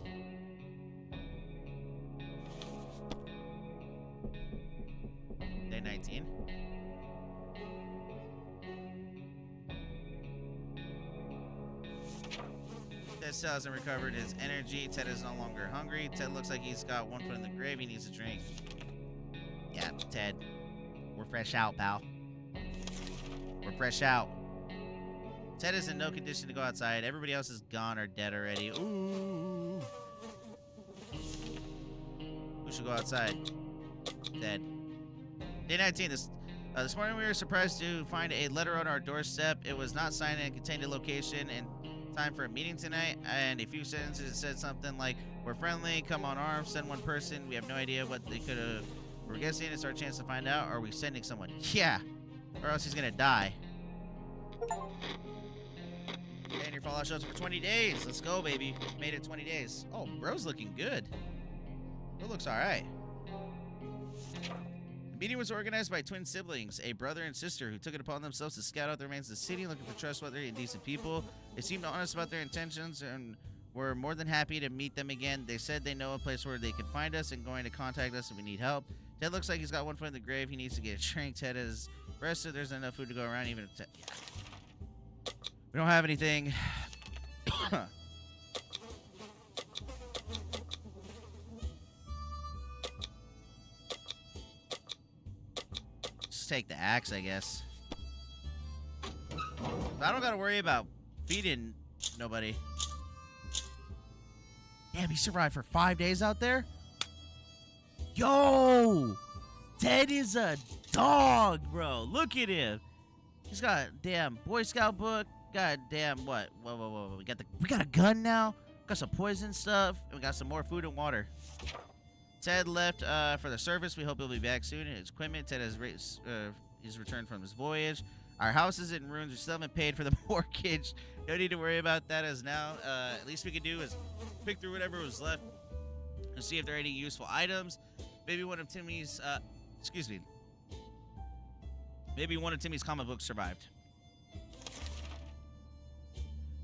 [SPEAKER 1] Day 19. Ted still hasn't recovered his energy. Ted is no longer hungry. Ted looks like he's got one foot in the grave. He needs a drink. Yeah, Ted. We're fresh out, pal. We're fresh out. Ted is in no condition to go outside. Everybody else is gone or dead already. Ooh. Who should go outside? Ted. Day 19. This morning we were surprised to find a letter on our doorstep. It was not signed and contained a location and time for a meeting tonight. And a few sentences said something like, "We're friendly. Come on arms. Send one person." We have no idea what they could have. We're guessing it's our chance to find out. Or are we sending someone? Yeah. Or else he's gonna die. Stay in your fallout shelter for 20 days. Let's go, baby. Made it 20 days. Oh, bro's looking good. Bro looks alright. The meeting was organized by twin siblings, a brother and sister, who took it upon themselves to scout out the remains of the city, looking for trustworthy and decent people. They seemed honest about their intentions and We're more than happy to meet them again. They said they know a place where they can find us and going to contact us if we need help. Ted looks like he's got one foot in the grave. He needs to get a shrink. Ted is rested. There's enough food to go around, even if Ted... We don't have anything. Just take the axe, I guess. I don't gotta worry about feeding nobody. Damn, he survived for 5 days out there? Yo! Ted is a dog, bro. Look at him. He's got a damn Boy Scout book. God damn what? Whoa. We got a gun now. Got some poison stuff. And we got some more food and water. Ted left for the service. We hope he'll be back soon. His equipment. Ted has he's returned from his voyage. Our house is in ruins. We still haven't paid for the mortgage. No need to worry about that as now. At least we can do is pick through whatever was left and see if there are any useful items. Maybe one of Timmy's, maybe one of Timmy's comic books survived.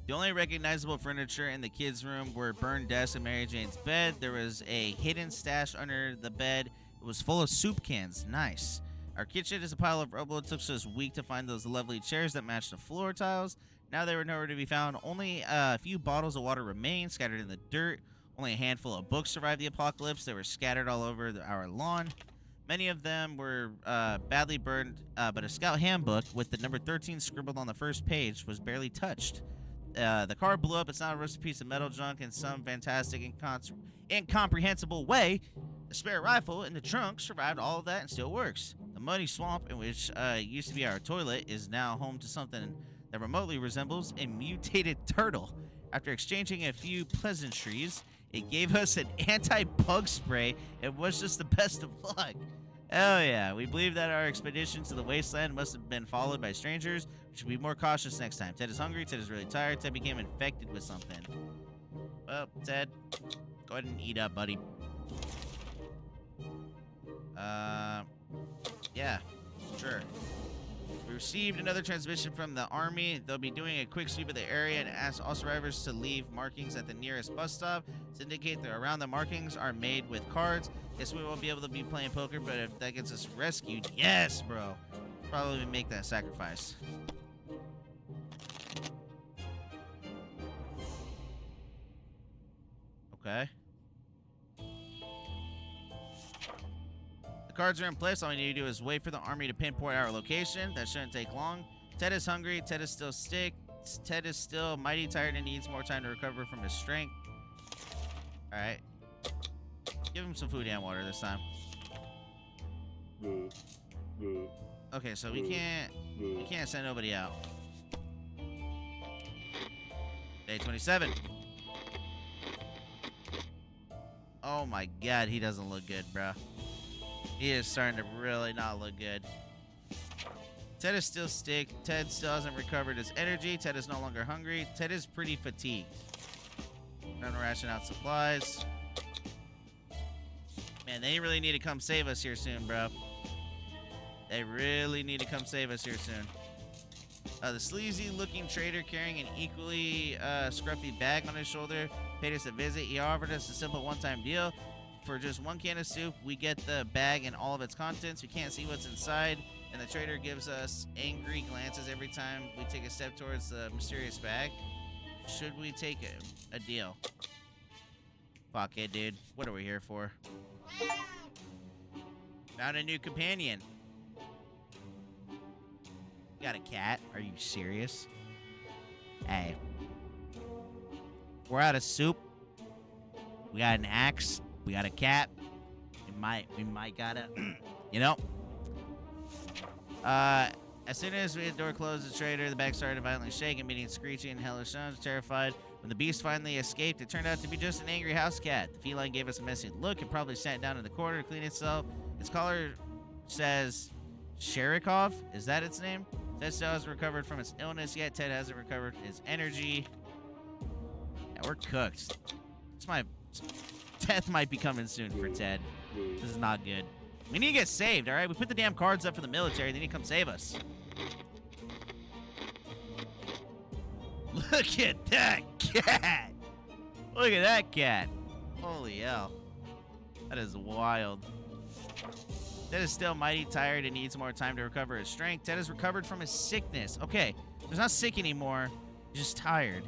[SPEAKER 1] The only recognizable furniture in the kids' room were burned desks and Mary Jane's bed. There was a hidden stash under the bed. It was full of soup cans. Nice. Our kitchen is a pile of rubble. It took us a week to find those lovely chairs that matched the floor tiles. Now they were nowhere to be found. Only a few bottles of water remained, scattered in the dirt. Only a handful of books survived the apocalypse. They were scattered all over our lawn. Many of them were badly burned, but a scout handbook with the number 13 scribbled on the first page was barely touched. The car blew up. It's not a rusted piece of metal junk in some fantastic incomprehensible way. The spare rifle in the trunk survived all of that and still works. The muddy swamp in which used to be our toilet is now home to something that remotely resembles a mutated turtle. After exchanging a few pleasantries, it gave us an anti-bug spray and was just the best of luck. Hell yeah, we believe that our expedition to the wasteland must have been followed by strangers. We should be more cautious next time. Ted is hungry, Ted is really tired, Ted became infected with something. Well, Ted, go ahead and eat up, buddy. Yeah, sure. We received another transmission from the army. They'll be doing a quick sweep of the area and ask all survivors to leave markings at the nearest bus stop to indicate that around the markings are made with cards. Guess we won't be able to be playing poker, but if that gets us rescued, yes, bro. Probably make that sacrifice. Okay. Cards are in place. All we need to do is wait for the army to pinpoint our location. That shouldn't take long. Ted is hungry. Ted is still sick. Ted is still mighty tired and needs more time to recover from his strength. All right. Give him some food and water this time. Okay, so we can't send nobody out. Day 27. Oh my God, he doesn't look good, bro. He is starting to really not look good. Ted is still sick. Ted still hasn't recovered his energy. Ted is no longer hungry. Ted is pretty fatigued. Trying to ration out supplies. Man, they really need to come save us here soon, bro. They really need to come save us here soon. The sleazy-looking trader carrying an equally scruffy bag on his shoulder paid us a visit. He offered us a simple one-time deal. For just one can of soup, we get the bag and all of its contents. We can't see what's inside, and the trader gives us angry glances every time we take a step towards the mysterious bag. Should we take a deal? Fuck it, dude. What are we here for? Found a new companion. Got a cat? Are you serious? Hey. We're out of soup. We got an axe. We got a cat. We might gotta, you know. As soon as the door closed, the trader, the bag started to violently shake, emitting screeching and hellish sounds. Terrified, when the beast finally escaped, it turned out to be just an angry house cat. The feline gave us a messy look and probably sat down in the corner to clean itself. Its collar says Sherikov. Is that its name? Ted still hasn't recovered from its illness yet. Ted hasn't recovered his energy. Yeah, we're cooked. Death might be coming soon for Ted. This is not good. We need to get saved, all right? We put the damn cards up for the military. They need to come save us. Look at that cat. Look at that cat. Holy hell. That is wild. Ted is still mighty tired and needs more time to recover his strength. Ted has recovered from his sickness. Okay, he's not sick anymore. He's just tired.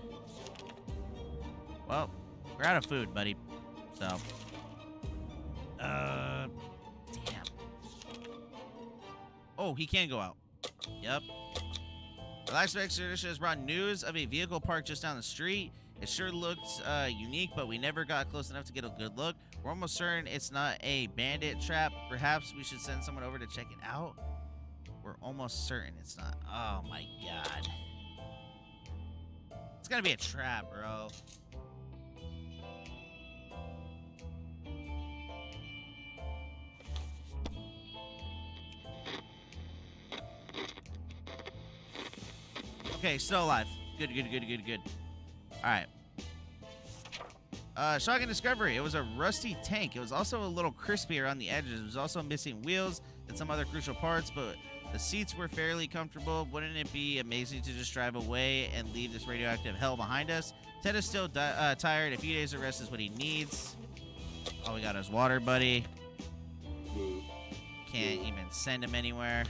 [SPEAKER 1] Well, we're out of food, buddy. So, damn. Oh, he can go out. Yep. The last expedition has brought news of a vehicle parked just down the street. It sure looks unique, but we never got close enough to get a good look. We're almost certain it's not a bandit trap. Perhaps we should send someone over to check it out. We're almost certain it's not. Oh my god. It's gotta be a trap, bro. Okay, still alive. Good. Alright. Shocking discovery. It was a rusty tank. It was also a little crispy around the edges. It was also missing wheels and some other crucial parts, but the seats were fairly comfortable. Wouldn't it be amazing to just drive away and leave this radioactive hell behind us? Ted is still tired. A few days of rest is what he needs. All we got is water, buddy. Can't even send him anywhere.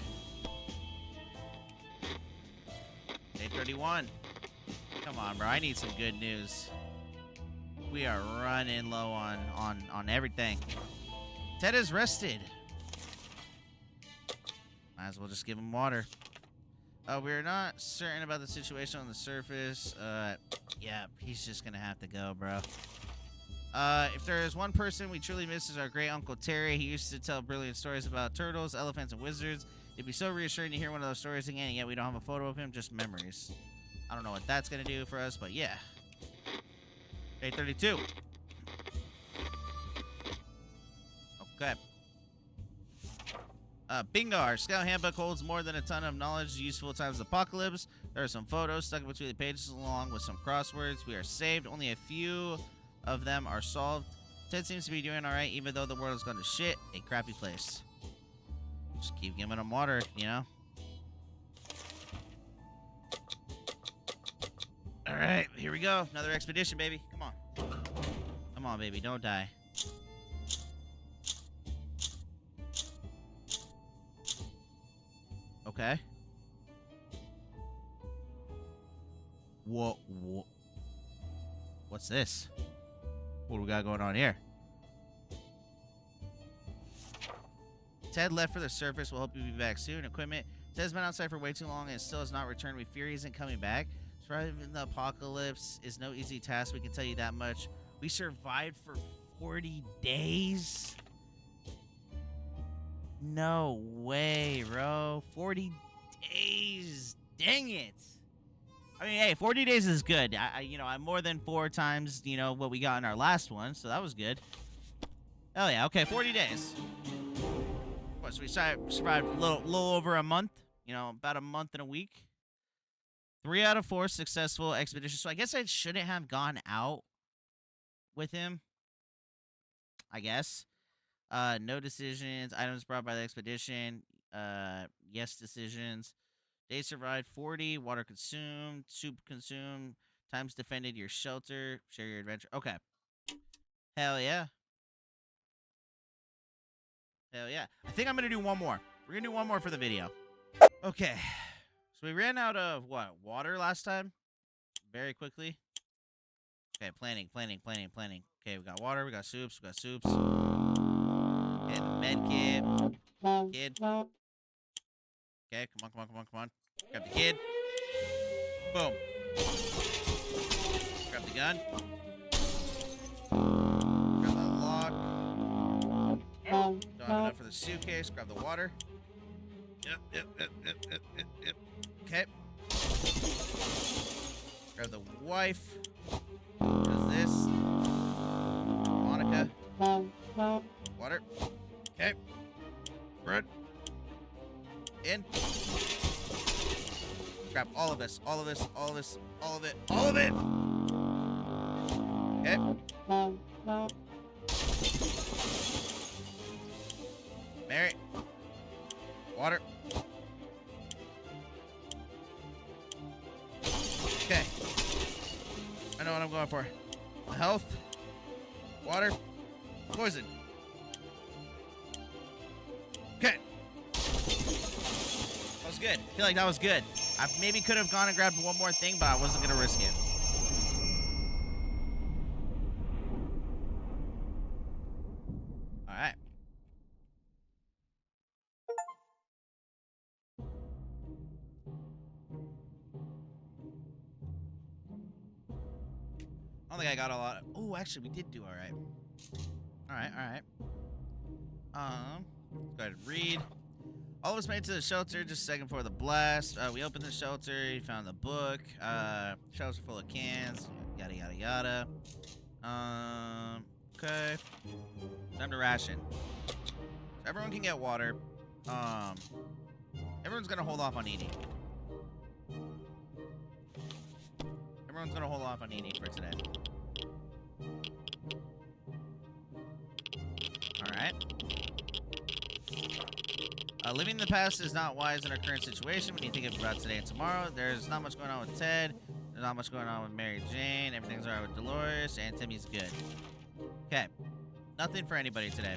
[SPEAKER 1] Day 31. Come on, bro. I need some good news. We are running low on everything. Ted is rested. Might as well just give him water. We're not certain about the situation on the surface. Yeah, he's just gonna have to go, bro. If there is one person we truly miss is our great Uncle Terry. He used to tell brilliant stories about turtles, elephants, and wizards. It'd be so reassuring to hear one of those stories again, and yet we don't have a photo of him, just memories. I don't know what that's gonna do for us, but yeah. Day 32. Okay. Bingo, our scout handbook holds more than a ton of knowledge useful times of apocalypse. There are some photos stuck between the pages along with some crosswords. We are saved. Only a few of them are solved. Ted seems to be doing alright, even though the world has gone to shit. A crappy place. Just keep giving him water, you know? Alright, here we go. Another expedition, baby. Come on. Come on, baby. Don't die. Okay. Whoa. What's this? What do we got going on here? Ted left for the surface. We'll hope he'll be back soon. Equipment. Ted's been outside for way too long and still has not returned. We fear he isn't coming back. Surviving the apocalypse is no easy task. We can tell you that much. We survived for 40 days? No way, bro. 40 days. Dang it. I mean, hey, 40 days is good. I'm more than 4 times, what we got in our last one, so that was good. Oh yeah, okay, 40 days. What, so we survived a little over a month? About a month and a week. 3 out of 4 successful expeditions. So I guess I shouldn't have gone out with him. I guess. No decisions. Items brought by the expedition. Yes decisions. Days survived 40. Water consumed. Soup consumed. Times defended your shelter. Share your adventure. Okay. Hell yeah. Hell yeah. I think I'm going to do one more. We're going to do one more for the video. Okay. So we ran out of, what, water last time? Very quickly. Okay, planning. Okay, we got water, we got soups. Okay, the med kit. Kid. Okay, come on. Grab the kid. Boom. Grab the gun. Grab the lock. Don't have enough for the suitcase. Grab the water. Yep. Okay. Grab the wife. What is this? Monica. Water. Okay. Bread. In. Grab all of this. All of it. Okay. Mary. Water. Okay. I know what I'm going for. health. Water. Poison. Okay. That was good. I feel like that was good. I maybe could have gone and grabbed one more thing, but I wasn't going to risk it. Alright. I don't think I got a lot. Oh, actually, we did do alright. Alright. Let's go ahead and read. All of us made it to the shelter just a second before the blast. We opened the shelter, we found the book. Shelves are full of cans, yada yada yada. Okay. Time to ration. So everyone can get water. Everyone's gonna hold off on eating. Everyone's gonna hold off on eating for today. Alright. Living in the past is not wise in our current situation when you think about today and tomorrow. There's not much going on with Ted. There's not much going on with Mary Jane. Everything's alright with Dolores, and Timmy's good. Okay. Nothing for anybody today.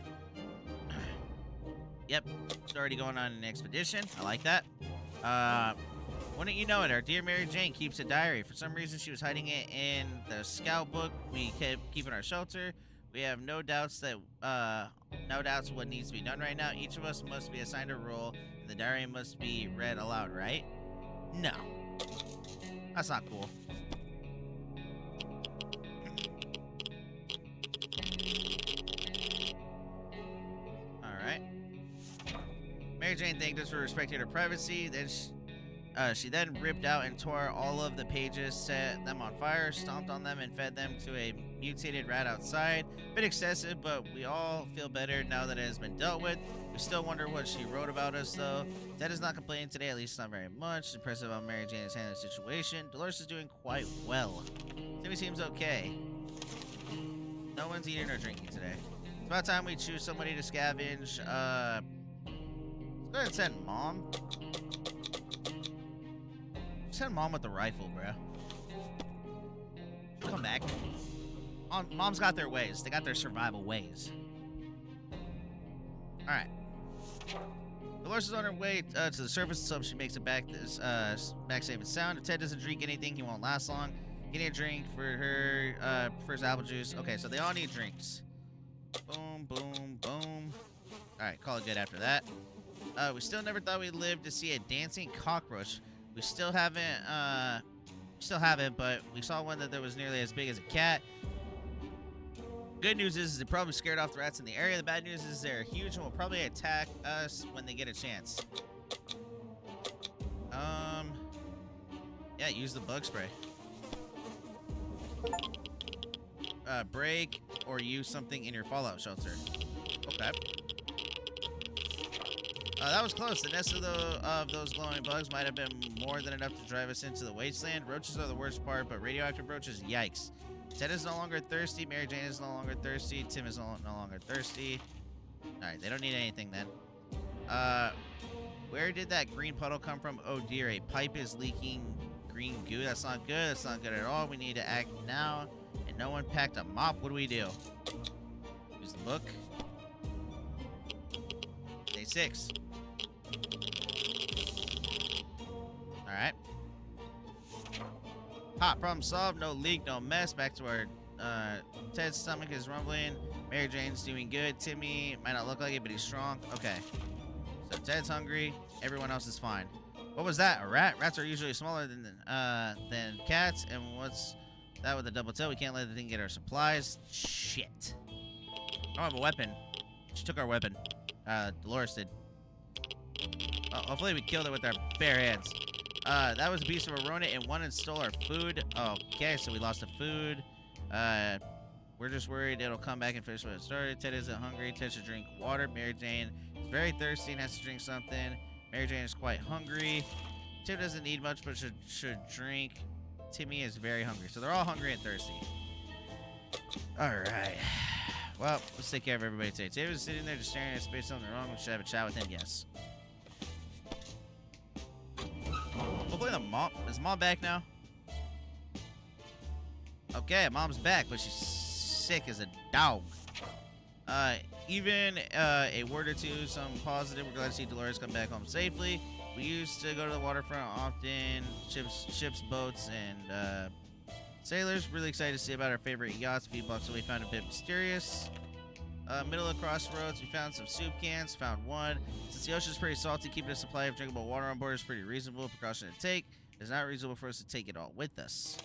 [SPEAKER 1] Yep. It's already going on an expedition. I like that. Wouldn't you know it, our dear Mary Jane keeps a diary. For some reason, she was hiding it in the scout book we kept keeping our shelter. We have no doubts what needs to be done right now. Each of us must be assigned a role, and the diary must be read aloud, right? No. That's not cool. Alright. Mary Jane thanked us for respecting her privacy. Then she then ripped out and tore all of the pages, set them on fire, stomped on them, and fed them to a mutated rat outside. A bit excessive, but we all feel better now that it has been dealt with. We still wonder what she wrote about us, though. Ted is not complaining today, at least not very much. Impressive how Mary Jane is handling the situation. Dolores is doing quite well. Timmy seems okay. No one's eating or drinking today. It's about time we choose somebody to scavenge. Let's go ahead and send Mom. Send Mom with the rifle, bro. Come back. Mom's got their ways. They got their survival ways. Alright. Dolores is on her way to the surface, so she makes it back back safe and sound. If Ted doesn't drink anything, he won't last long. Getting a drink for her, first apple juice. Okay, so they all need drinks. Boom, boom, boom. Alright, call it good after that. We still never thought we'd live to see a dancing cockroach. We still haven't, but we saw one that was nearly as big as a cat. Good news is they probably scared off the rats in the area. The bad news is they're huge and will probably attack us when they get a chance. Yeah, use the bug spray. Break or use something in your fallout shelter. Okay. That was close. The nest of those glowing bugs might have been more than enough to drive us into the wasteland. Roaches are the worst part, but radioactive roaches, yikes. Ted is no longer thirsty. Mary Jane is no longer thirsty. Tim is no longer thirsty. Alright, they don't need anything then. Where did that green puddle come from? Oh dear, a pipe is leaking green goo. That's not good. That's not good at all. We need to act now. And no one packed a mop. What do we do? Use the book. Day 6. Alright. Hot, problem solved. No leak, no mess. Back to our Ted's stomach is rumbling. Mary Jane's doing good. Timmy might not look like it, but he's strong. Okay. So Ted's hungry. Everyone else is fine. What was that? A rat? Rats are usually smaller than cats. And what's that with a double tail? We can't let the thing get our supplies. Shit. I don't have a weapon. She took our weapon. Dolores did. Hopefully we killed it with our bare hands. That was a beast of a rodent and one and stole our food. Okay, so we lost the food. We're just worried it'll come back and finish what it started. Ted isn't hungry. Ted should drink water. Mary Jane is very thirsty and has to drink something. Mary Jane is quite hungry. Tim doesn't need much, but should drink. Timmy is very hungry. So they're all hungry and thirsty. Alright. Well, let's take care of everybody today. Tim is sitting there just staring at space. Something wrong. We should have a chat with him. Yes. Hopefully the mom... Is mom back now? Okay, mom's back, but she's sick as a dog. Even a word or two, some positive. We're glad to see Dolores come back home safely. We used to go to the waterfront often, ships, boats, and sailors. Really excited to see about our favorite yachts. A few blocks away, found a bit mysterious. Middle of crossroads, we found some soup cans. Found one. Since the ocean is pretty salty, keeping a supply of drinkable water on board is pretty reasonable. Precaution to take. It's not reasonable for us to take it all with us.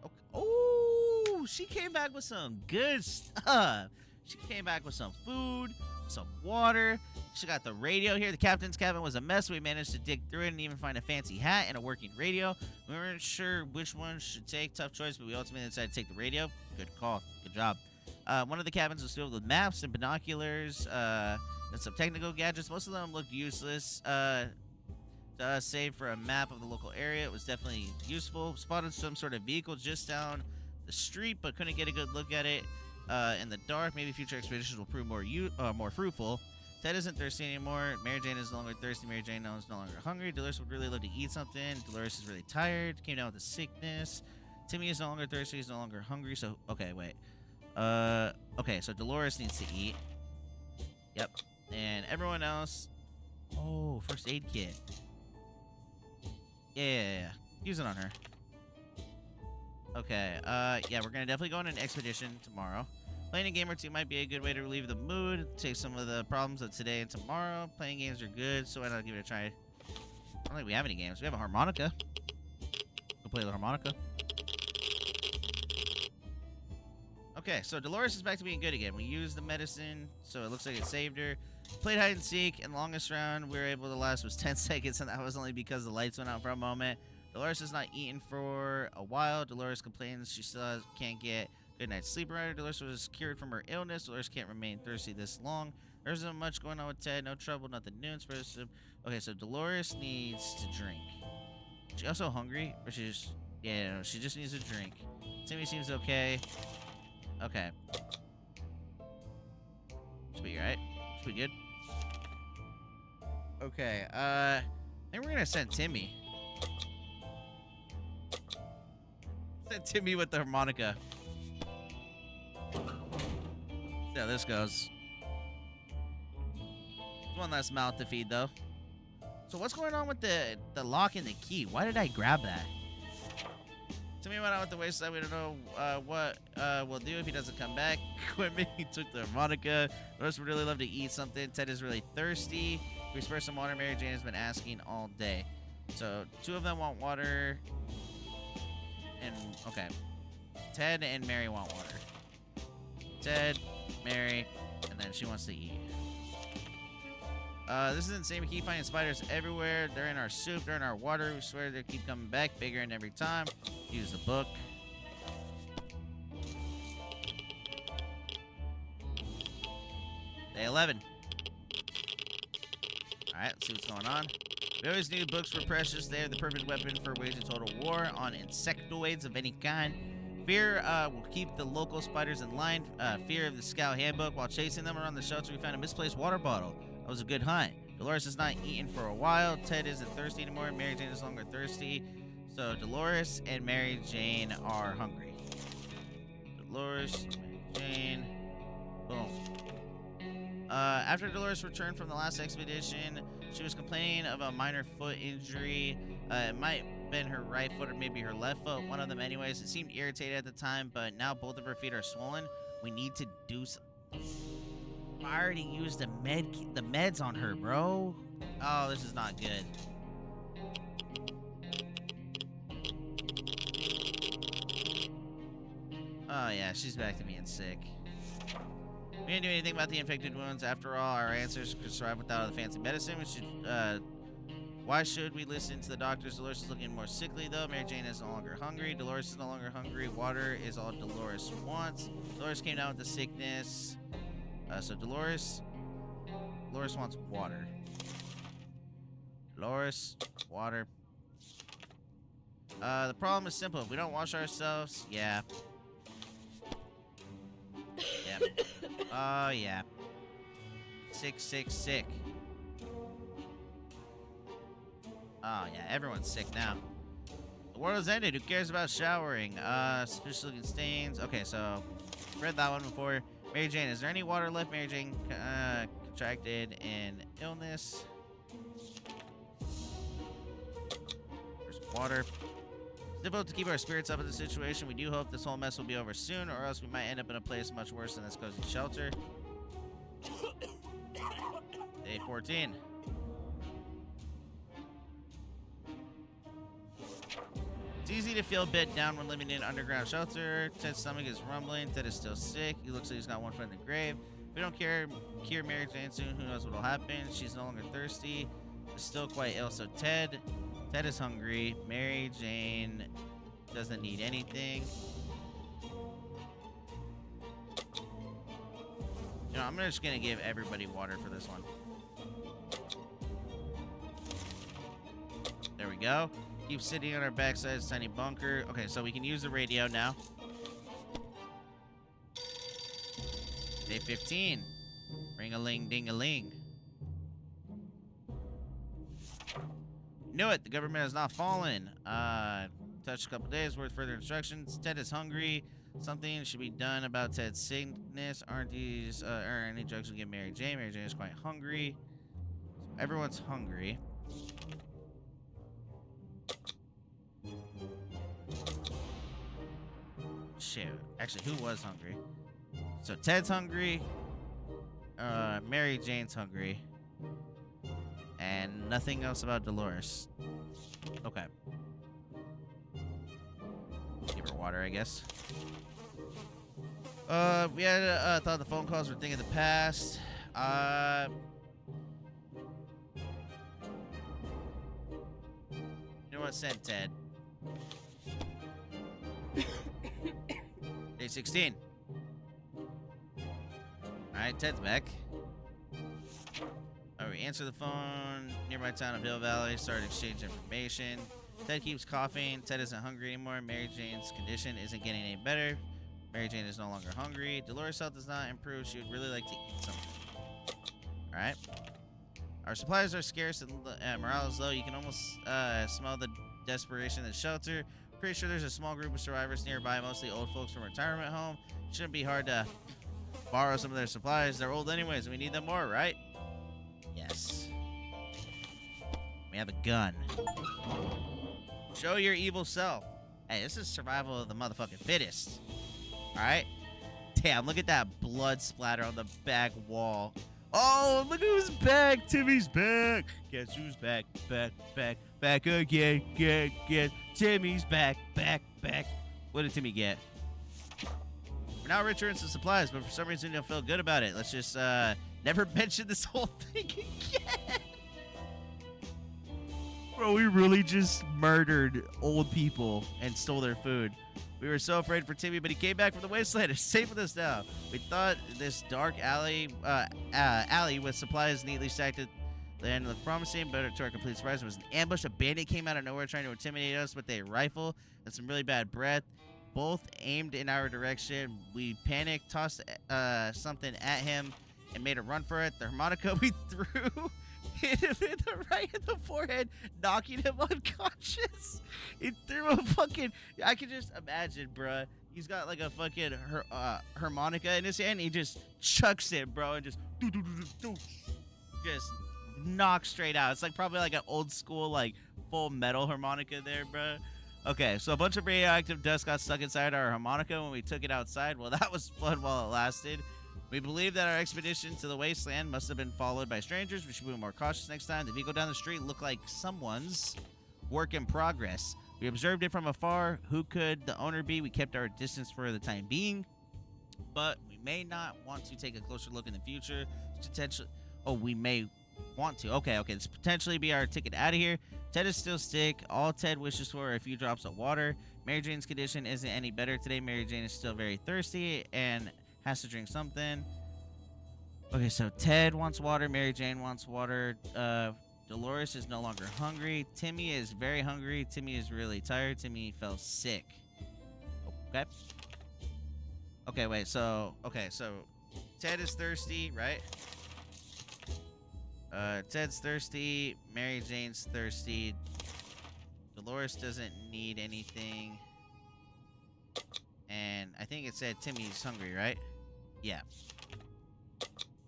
[SPEAKER 1] Okay. Oh, she came back with some good stuff. She came back with some food, some water. She got the radio here. The captain's cabin was a mess. We managed to dig through it and even find a fancy hat and a working radio. We weren't sure which one should take. Tough choice, but we ultimately decided to take the radio. Good call. Good job. One of the cabins was filled with maps and binoculars and some technical gadgets. Most of them looked useless. Save for a map of the local area. It was definitely useful. Spotted some sort of vehicle just down the street, but couldn't get a good look at it in the dark. Maybe future expeditions will prove more fruitful. Ted isn't thirsty anymore. Mary Jane is no longer thirsty. Mary Jane is no longer hungry. Dolores would really love to eat something. Dolores is really tired. Came down with a sickness. Timmy is no longer thirsty. He's no longer hungry. So, okay, wait. Okay, so Dolores needs to eat. Yep. And everyone else... Oh, first aid kit. Yeah. Use it on her. Okay, yeah, we're gonna definitely go on an expedition tomorrow. Playing a game or two might be a good way to relieve the mood, take some of the problems of today and tomorrow. Playing games are good, so why not give it a try? I don't think we have any games. We have a harmonica. Go play the harmonica. Okay, so Dolores is back to being good again. We used the medicine, so it looks like it saved her. Played hide and seek, and longest round we were able to last was 10 seconds, and that was only because the lights went out for a moment. Dolores has not eaten for a while. Dolores complains she still can't get good night's sleep around her. Dolores was cured from her illness. Dolores can't remain thirsty this long. There isn't much going on with Ted. No trouble, nothing new. Okay, so Dolores needs to drink. Is she also hungry? Or she just... Yeah, no, she just needs a drink. Timmy seems okay. Okay. Should be right. Should be good. Okay, I think we're gonna send Timmy. Send Timmy with the harmonica. See how this goes. One less mouth to feed, though. So what's going on with the lock and the key? Why did I grab that? Timmy went out with the wayside. We don't know what we'll do if he doesn't come back. Quimby took the harmonica. Rose would really love to eat something. Ted is really thirsty. We spare some water. Mary Jane has been asking all day. So 2 of them want water. And, okay. Ted and Mary want water. Ted, Mary, and then she wants to eat. This is insane. We keep finding spiders everywhere. They're in our soup. They're in our water. We swear they keep coming back bigger and every time. Use the book. Day 11. Alright, let's see what's going on. We always knew books were precious. They are the perfect weapon for waging total war on insectoids of any kind. Fear will keep the local spiders in line. Fear of the Scout Handbook. While chasing them around the shelter, we found a misplaced water bottle. That was a good hunt. Dolores has not eaten for a while. Ted isn't thirsty anymore. Mary Jane is no longer thirsty. So Dolores and Mary Jane are hungry. Dolores, Mary Jane. Boom. After Dolores returned from the last expedition, she was complaining of a minor foot injury. It might have been her right foot or maybe her left foot. One of them anyways. It seemed irritated at the time, but now both of her feet are swollen. We need to do something. I already used the meds on her, bro. Oh, this is not good. Oh, yeah, she's back to being sick. We didn't do anything about the infected wounds. After all, our ancestors could survive without the fancy medicine. Why should we listen to the doctors? Dolores is looking more sickly, though. Mary Jane is no longer hungry. Dolores is no longer hungry. Water is all Dolores wants. Dolores came down with the sickness. So Dolores wants water. Dolores, water. The problem is simple. If we don't wash ourselves, yeah. Oh, yeah. Sick. Oh, yeah. Everyone's sick now. The world has ended. Who cares about showering? Suspicious looking stains. Okay, so read that one before. Mary Jane, is there any water left? Mary Jane contracted an illness. There's some water. It's difficult to keep our spirits up in the situation. We do hope this whole mess will be over soon, or else we might end up in a place much worse than this cozy shelter. Day 14. It's easy to feel a bit down when living in an underground shelter. Ted's stomach is rumbling. Ted is still sick. He looks like he's got one foot in the grave. If we don't cure Mary Jane soon, who knows what will happen. She's no longer thirsty. Is still quite ill. So Ted is hungry. Mary Jane doesn't need anything. You know, I'm just gonna give everybody water for this one. There we go. Keep sitting on our backside, tiny bunker. Okay, so we can use the radio now. Day 15. Ring-a-ling-ding-a-ling. Knew it. The government has not fallen. Touch a couple days worth further instructions. Ted is hungry. Something should be done about Ted's sickness. Aren't these any drugs we give Mary Jane? Mary Jane is quite hungry. So everyone's hungry. Shoot. Actually, who was hungry? So Ted's hungry. Mary Jane's hungry. And nothing else about Dolores. Okay. Give her water, I guess. We had thought the phone calls were a thing of the past. You know what? Send Ted. Day 16. Alright, Ted's back. Alright, we answer the phone. Nearby town of Hill Valley. Start exchange information. Ted keeps coughing. Ted isn't hungry anymore. Mary Jane's condition isn't getting any better. Mary Jane is no longer hungry. Dolores' health does not improve. She would really like to eat something. Alright. Our supplies are scarce and morale is low. You can almost smell the desperation in the shelter. Pretty sure there's a small group of survivors nearby, mostly old folks from a retirement home. Shouldn't be hard to borrow some of their supplies. They're old anyways, and we need them more, right? Yes. We have a gun. Show your evil self. Hey, this is survival of the motherfucking fittest. Alright? Damn, look at that blood splatter on the back wall. Oh, look who's back. Timmy's back. Guess who's back, back again, again. Timmy's back. What did Timmy get? We're now richer in some supplies, but for some reason we don't feel good about it. Let's just never mention this whole thing again. Bro, we really just murdered old people and stole their food. We were so afraid for Timmy, but he came back from the wasteland. He's safe with us now. We thought this dark alley with supplies neatly stacked at the end looked promising, but to our complete surprise, it was an ambush. A bandit came out of nowhere trying to intimidate us with a rifle and some really bad breath. Both aimed in our direction. We panicked, tossed something at him, and made a run for it. The harmonica we threw hit him in the right of the forehead, knocking him unconscious. He threw a fucking... I can just imagine, bruh. He's got like a fucking harmonica in his hand. He just chucks it, bro, and just knocks straight out. It's like probably like an old school like full metal harmonica there, bruh. Okay, so a bunch of radioactive dust got stuck inside our harmonica when we took it outside. Well, that was fun while it lasted. We believe that our expedition to the wasteland must have been followed by strangers. We should be more cautious next time. The vehicle down the street looked like someone's work in progress. We observed it from afar. Who could the owner be? We kept our distance for the time being, but we may not want to take a closer look in the future. Potentially, oh, we may want to. Okay, this potentially be our ticket out of here. Ted is still sick. All Ted wishes for are a few drops of water. Mary Jane's condition isn't any better today. Mary Jane is still very thirsty and has to drink something. Okay, so Ted wants water. Mary Jane wants water. Dolores is no longer hungry. Timmy is very hungry. Timmy is really tired. Timmy fell sick. Okay. Okay, wait. So Ted is thirsty, right? Ted's thirsty. Mary Jane's thirsty. Dolores doesn't need anything. And I think it said Timmy's hungry, right? Yeah.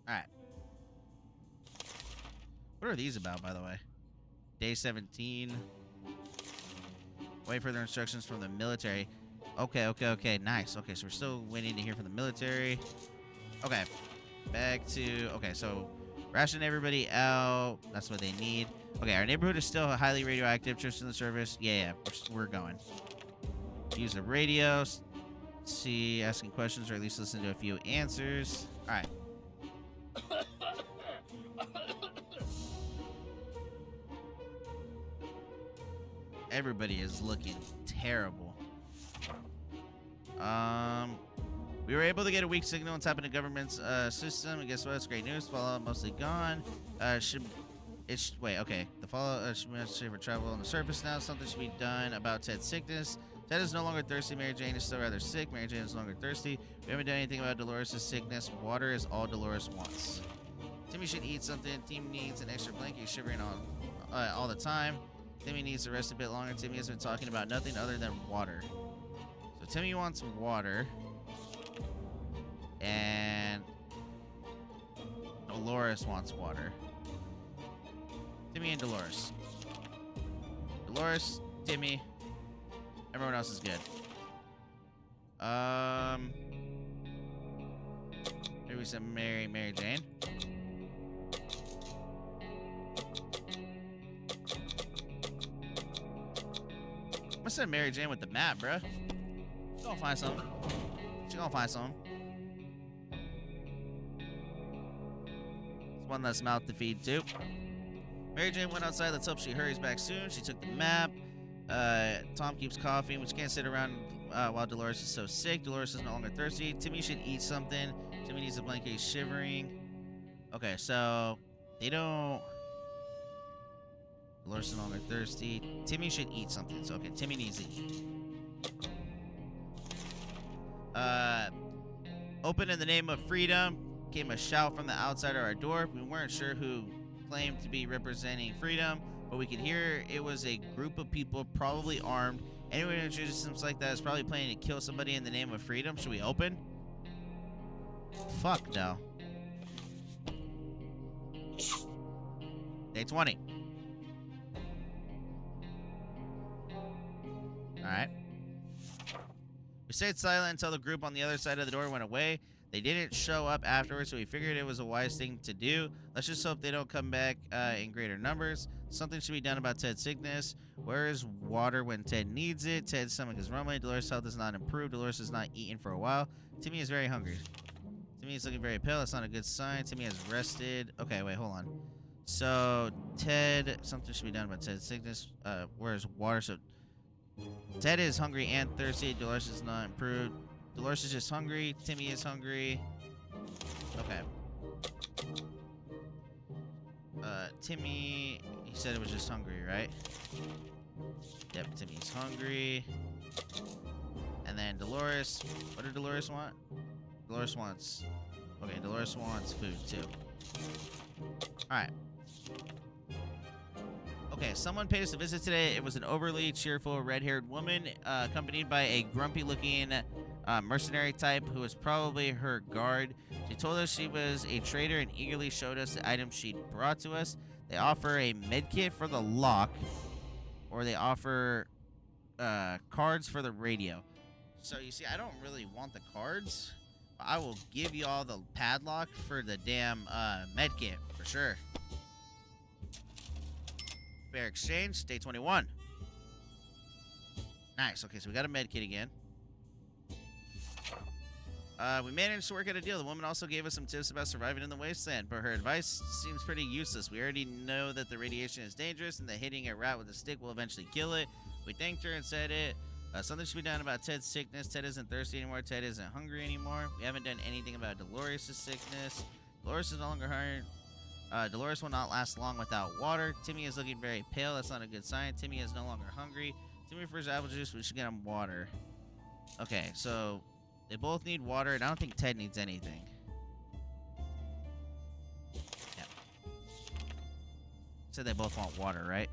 [SPEAKER 1] Alright. What are these about, by the way? Day 17. Wait for their instructions from the military. Okay. Nice. Okay, so we're still waiting to hear from the military. Okay. Back to... Okay, so ration everybody out. That's what they need. Okay, our neighborhood is still highly radioactive. Trips in the service. Yeah. We're going. Use the radio. See, asking questions, or at least listen to a few answers. All right. Everybody is looking terrible. We were able to get a weak signal on top of the government's system. And guess what? It's great news. Fallout mostly gone. Wait, okay. The fallout should be necessary for travel on the surface now. Something should be done about Ted's sickness. Ted is no longer thirsty. Mary Jane is still rather sick. Mary Jane is no longer thirsty. We haven't done anything about Dolores' sickness. Water is all Dolores wants. Timmy should eat something. Timmy needs an extra blanket. He's shivering all the time. Timmy needs to rest a bit longer. Timmy has been talking about nothing other than water. So Timmy wants water. And Dolores wants water. Timmy and Dolores. Dolores, Timmy. Everyone else is good. Maybe some Mary Jane. I'm gonna send Mary Jane with the map, bruh. She's gonna find something. There's one less mouth to feed too. Mary Jane went outside. Let's hope she hurries back soon. She took the map. Tom keeps coughing, which can't sit around while Dolores is so sick. Dolores is no longer thirsty. Timmy should eat something. Timmy needs a blanket. He's shivering. Okay, so they don't... Dolores is no longer thirsty. Timmy should eat something. So, okay, Timmy needs to eat. Open in the name of freedom. Came a shout from the outside of our door. We weren't sure who claimed to be representing freedom, but we could hear it was a group of people, probably armed. Anyone who introduces themselves like that is probably planning to kill somebody in the name of freedom. Should we open? Fuck no. Day 20. Alright. We stayed silent until the group on the other side of the door went away. They didn't show up afterwards, so we figured it was a wise thing to do. Let's just hope they don't come back in greater numbers. Something should be done about Ted's sickness. Where is water when Ted needs it? Ted's stomach is rumbling. Dolores' health is not improved. Dolores has not eaten for a while. Timmy is very hungry. Timmy is looking very pale. That's not a good sign. Timmy has rested. Okay, wait, hold on. So, Ted, something should be done about Ted's sickness. Where's water? So, Ted is hungry and thirsty. Dolores is not improved. Dolores is just hungry. Timmy is hungry. Okay. Timmy, he said it was just hungry, right? Yep, Timmy's hungry. And then Dolores, what did Dolores want? Dolores wants, okay, Dolores wants food too. Alright. Okay, someone paid us a visit today. It was an overly cheerful red-haired woman accompanied by a grumpy-looking mercenary type who was probably her guard. She told us she was a trader and eagerly showed us the items she'd brought to us. They offer a medkit for the lock, or they offer cards for the radio. So, you see, I don't really want the cards. But I will give you all the padlock for the damn medkit, for sure. Fair exchange, day 21. Nice. Okay, so we got a medkit again. We managed to work out a deal. The woman also gave us some tips about surviving in the wasteland, but her advice seems pretty useless. We already know that the radiation is dangerous and that hitting a rat with a stick will eventually kill it. We thanked her and said it. Something should be done about Ted's sickness. Ted isn't thirsty anymore. Ted isn't hungry anymore. We haven't done anything about Dolores' sickness. Dolores is no longer hungry. Dolores will not last long without water. Timmy is looking very pale. That's not a good sign. Timmy is no longer hungry. Timmy prefers apple juice. We should get him water. Okay, so they both need water, and I don't think Ted needs anything. Yeah. So they both want water, right?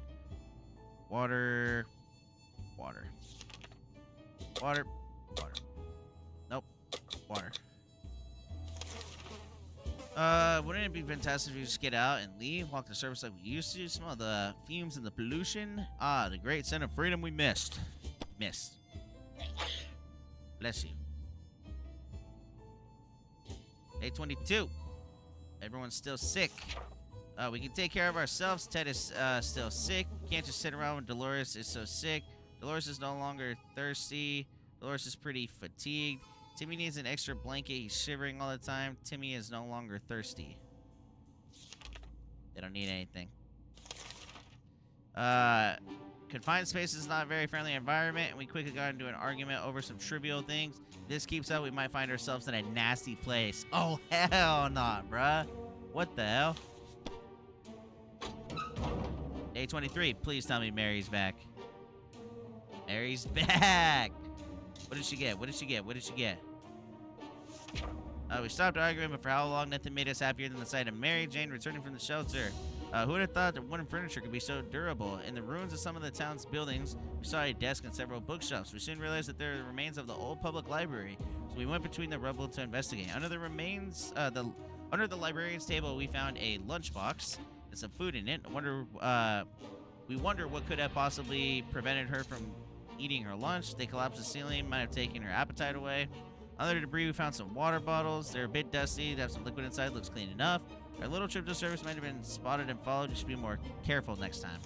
[SPEAKER 1] Water. Water. Water. Water. Nope. Water. Wouldn't it be fantastic if we just get out and leave, walk the surface like we used to, smell the fumes and the pollution? Ah, the great scent of freedom we missed. Missed. Bless you. Day 22. Everyone's still sick. We can take care of ourselves. Ted is still sick. We can't just sit around when Dolores is so sick. Dolores is no longer thirsty. Dolores is pretty fatigued. Timmy needs an extra blanket. He's shivering all the time. Timmy is no longer thirsty. They don't need anything. Confined space is not a very friendly environment, and we quickly got into an argument over some trivial things. If this keeps up, we might find ourselves in a nasty place. Oh, hell not, bruh. What the hell? Day 23. Please tell me Mary's back. Mary's back. What did she get? What did she get? What did she get? We stopped arguing, but for how long? Nothing made us happier than the sight of Mary Jane returning from the shelter. Who would have thought that wooden furniture could be so durable? In the ruins of some of the town's buildings, we saw a desk and several bookshelves. We soon realized that there were the remains of the old public library, so we went between the rubble to investigate. Under the remains, under the librarian's table, we found a lunchbox and some food in it. We wonder what could have possibly prevented her from eating her lunch. They collapsed the ceiling, might have taken her appetite away. Under debris, we found some water bottles. They're a bit dusty. They have some liquid inside. Looks clean enough. Our little trip to service might have been spotted and followed. You should be more careful next time.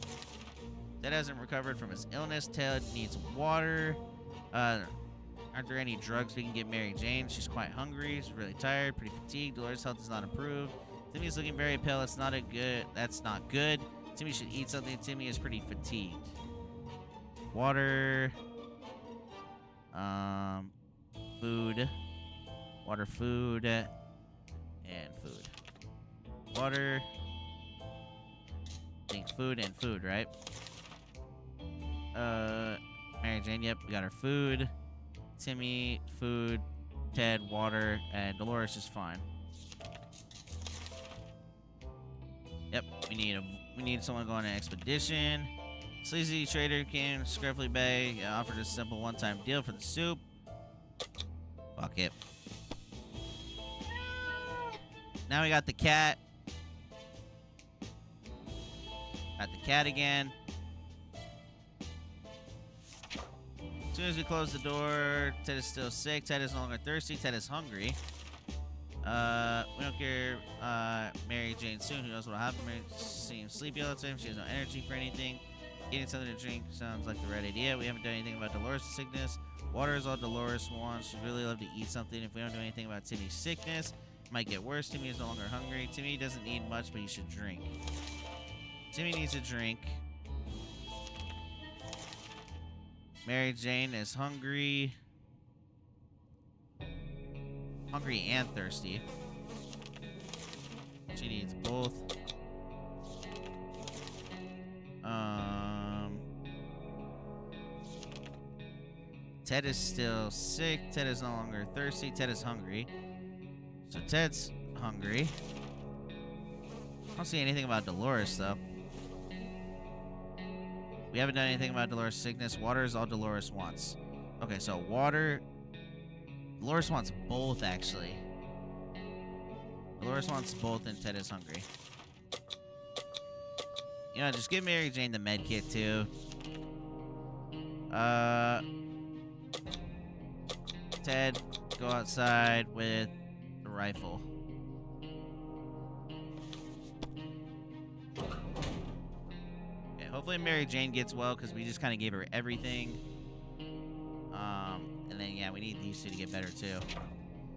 [SPEAKER 1] Ted hasn't recovered from his illness. Ted needs water. Aren't there any drugs we can get Mary Jane? She's quite hungry. She's really tired, pretty fatigued. Dolores' health is not improved. Timmy's looking very pale. That's not good. Timmy should eat something. Timmy is pretty fatigued. Water. Food. Water, food. And food. Water. I think food and food, right? Mary Jane, yep, we got our food. Timmy, food. Ted, water. And Dolores is fine. Yep, we need someone to go on an expedition. Sleazy trader came to Scruffy Bay, offered a simple one-time deal for the soup. Fuck it. Now we got the cat. Got the cat again. As soon as we close the door, Ted is still sick. Ted is no longer thirsty. Ted is hungry. We don't care. Mary Jane soon. Who knows what'll happen? Mary seems sleepy all the time. She has no energy for anything. Getting something to drink sounds like the right idea. We haven't done anything about Dolores' sickness. Water is all Dolores wants. She'd really love to eat something. If we don't do anything about Timmy's sickness, it might get worse. Timmy is no longer hungry. Timmy doesn't need much, but he should drink. Timmy needs a drink. Mary Jane is hungry. Hungry and thirsty. She needs both. Ted is still sick. Ted is no longer thirsty. Ted is hungry. So Ted's hungry. I don't see anything about Dolores, though. We haven't done anything about Dolores' sickness. Water is all Dolores wants. Okay, so water... Dolores wants both, actually. Dolores wants both, and Ted is hungry. You know, just give Mary Jane the med kit, too. Ted, go outside with the rifle. Okay, hopefully Mary Jane gets well, because we just kind of gave her everything. And then, yeah, we need these two to get better, too.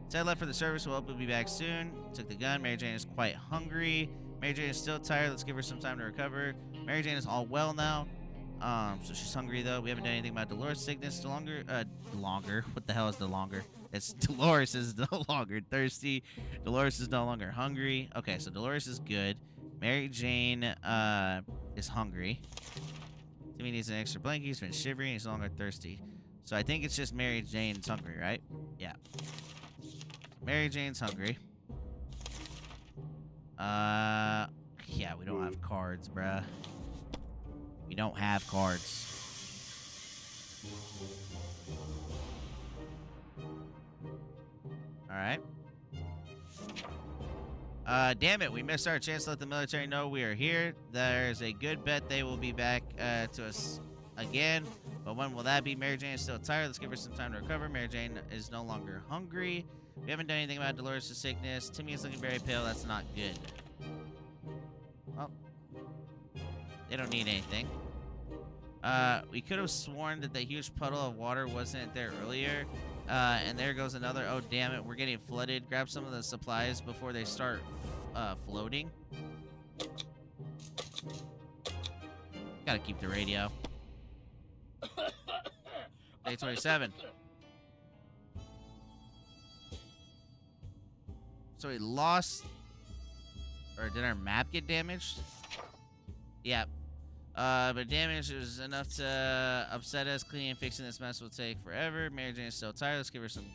[SPEAKER 1] Ted left for the service. We'll be back soon. Took the gun. Mary Jane is quite hungry. Mary Jane is still tired. Let's give her some time to recover. Mary Jane is all well now. So she's hungry, though. We haven't done anything about Dolores' sickness. Longer. What the hell is the longer? It's Dolores is no longer thirsty. Dolores is no longer hungry. Okay, so Dolores is good. Mary Jane is hungry. Timmy needs an extra blanket. He's been shivering. He's no longer thirsty. So I think it's just Mary Jane's hungry, right? Yeah. Mary Jane's hungry. Yeah, we don't have cards, bruh. We don't have cards. All right. Damn it, we missed our chance to let the military know we are here. There's a good bet they will be back to us again. But when will that be? Mary Jane is still tired. Let's give her some time to recover. Mary Jane is no longer hungry. We haven't done anything about Dolores' sickness. Timmy is looking very pale. That's not good. Well, they don't need anything. We could have sworn that the huge puddle of water wasn't there earlier. And there goes another. Oh, damn it. We're getting flooded. Grab some of the supplies before they start floating. Gotta keep the radio. Day 27. So we lost... Or did our map get damaged? Yeah. But damage is enough to upset us. Cleaning and fixing this mess will take forever. Mary Jane is still tired. Let's give her some...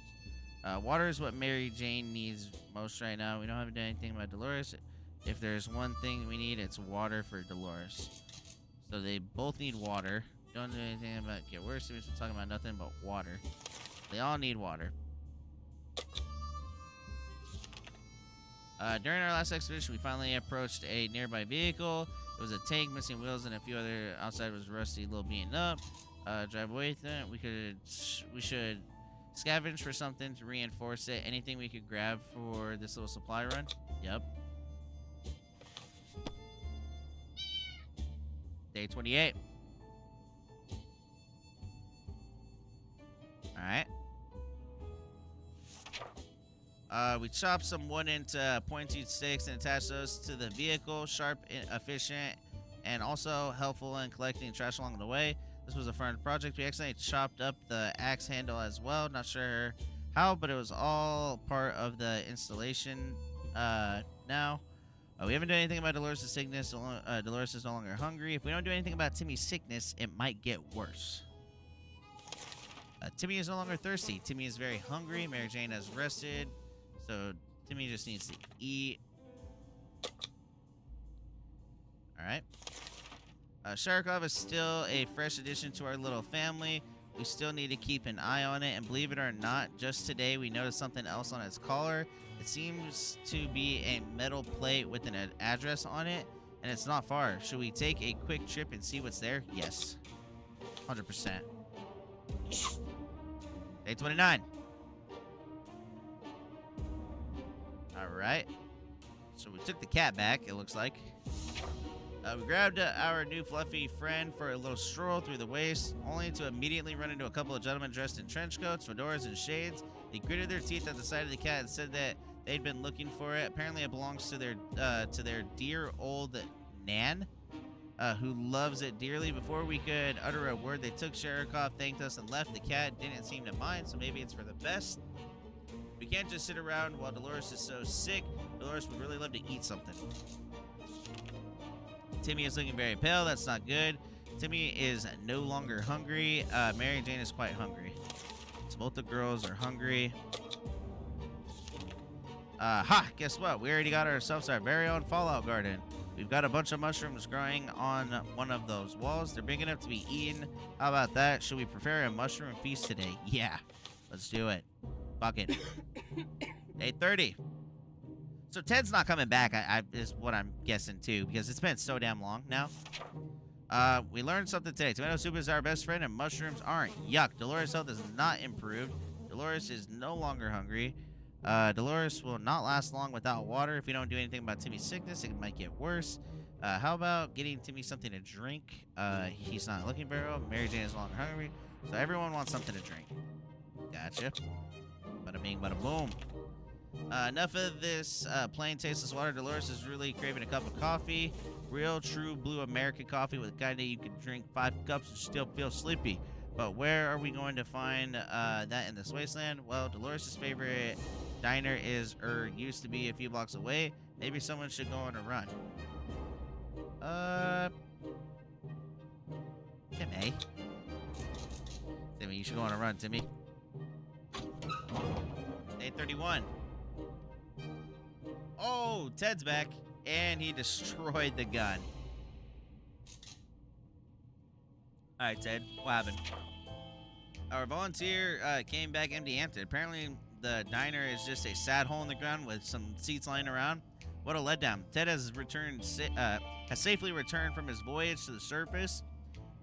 [SPEAKER 1] water is what Mary Jane needs most right now. We don't have to do anything about Dolores. If there's one thing we need, it's water for Dolores. So they both need water. Don't do anything about get worse. We're talking about nothing but water. They all need water. During our last expedition, we finally approached a nearby vehicle. It was a tank missing wheels and a few other outside was rusty, a little beaten up. Drive away with it. We should scavenge for something to reinforce it. Anything we could grab for this little supply run? Yep. Day 28. Alright. We chopped some wood into pointy sticks and attached those to the vehicle. Sharp, efficient, and also helpful in collecting trash along the way. This was a fun project. We accidentally chopped up the axe handle as well. Not sure how, but it was all part of the installation now. We haven't done anything about Dolores' sickness. Dolores is no longer hungry. If we don't do anything about Timmy's sickness, it might get worse. Timmy is no longer thirsty. Timmy is very hungry. Mary Jane has rested. So Timmy just needs to eat. Alright. Sharkov is still a fresh addition to our little family. We still need to keep an eye on it. And believe it or not, just today we noticed something else on its collar. It seems to be a metal plate with an address on it. And it's not far. Should we take a quick trip and see what's there? Yes. 100%. Day 29. Alright. So we took the cat back, it looks like. We grabbed our new fluffy friend for a little stroll through the waste, only to immediately run into a couple of gentlemen dressed in trench coats, fedoras, and shades. They gritted their teeth at the sight of the cat and said that they'd been looking for it. Apparently it belongs to their dear old Nan, who loves it dearly. Before we could utter a word, they took Sharikov, thanked us, and left. The cat didn't seem to mind, so maybe it's for the best. We can't just sit around while Dolores is so sick. Dolores would really love to eat something. Timmy is looking very pale. That's not good. Timmy is no longer hungry. Mary Jane is quite hungry. So both the girls are hungry. Guess what? We already got ourselves our very own Fallout garden. We've got a bunch of mushrooms growing on one of those walls. They're big enough to be eaten. How about that? Should we prepare a mushroom feast today? Yeah, let's do it. Fuck it. Day 30. So Ted's not coming back, is what I'm guessing, too, because it's been so damn long now. We learned something today. Tomato soup is our best friend, and mushrooms aren't. Yuck. Dolores' health is not improved. Dolores is no longer hungry. Dolores will not last long without water. If we don't do anything about Timmy's sickness, it might get worse. How about getting Timmy something to drink? He's not looking very well. Mary Jane is no longer hungry. So everyone wants something to drink. Gotcha. Bada bing, bada boom. Enough of this plain tasteless water. Dolores is really craving a cup of coffee. Real, true, blue American coffee with the kind that you can drink 5 cups and still feel sleepy. But where are we going to find that in this wasteland? Well, Dolores' favorite diner used to be a few blocks away. Maybe someone should go on a run. Timmy. Timmy, you should go on a run, Timmy. Day 31. Oh, Ted's back, and he destroyed the gun. All right, Ted, what happened? Our volunteer came back empty-handed. Apparently, the diner is just a sad hole in the ground with some seats lying around. What a letdown. Ted has has safely returned from his voyage to the surface.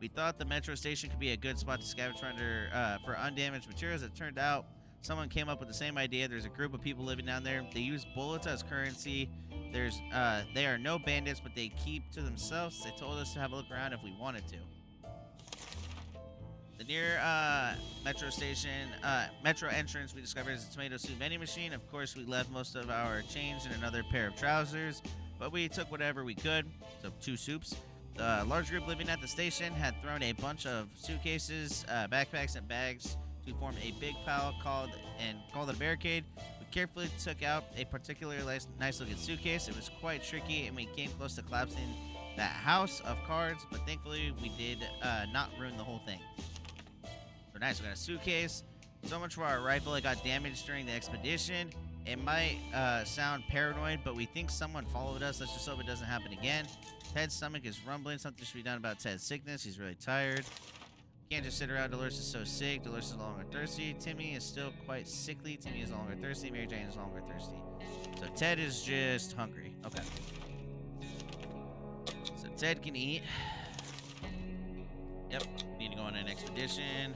[SPEAKER 1] We thought the metro station could be a good spot to scavenge for undamaged materials. It turned out someone came up with the same idea. There's a group of people living down there. They use bullets as currency. They are no bandits, but they keep to themselves. They told us to have a look around if we wanted to. The near metro entrance we discovered is a tomato soup vending machine. Of course, we left most of our change in another pair of trousers, but we took whatever we could, so 2 soups. The large group living at the station had thrown a bunch of suitcases, backpacks, and bags to form a big pile called it a barricade. We carefully took out a particularly nice-looking suitcase. It was quite tricky, and we came close to collapsing that house of cards, but thankfully we did not ruin the whole thing. So nice, we got a suitcase. So much for our rifle. It got damaged during the expedition. It might sound paranoid, but we think someone followed us. Let's just hope it doesn't happen again. Ted's stomach is rumbling. Something should be done about Ted's sickness. He's really tired. Can't just sit around. Dolores is so sick. Dolores is no longer thirsty. Timmy is still quite sickly. Timmy is no longer thirsty. Mary Jane is no longer thirsty. So Ted is just hungry. Okay. So Ted can eat. Yep. Need to go on an expedition.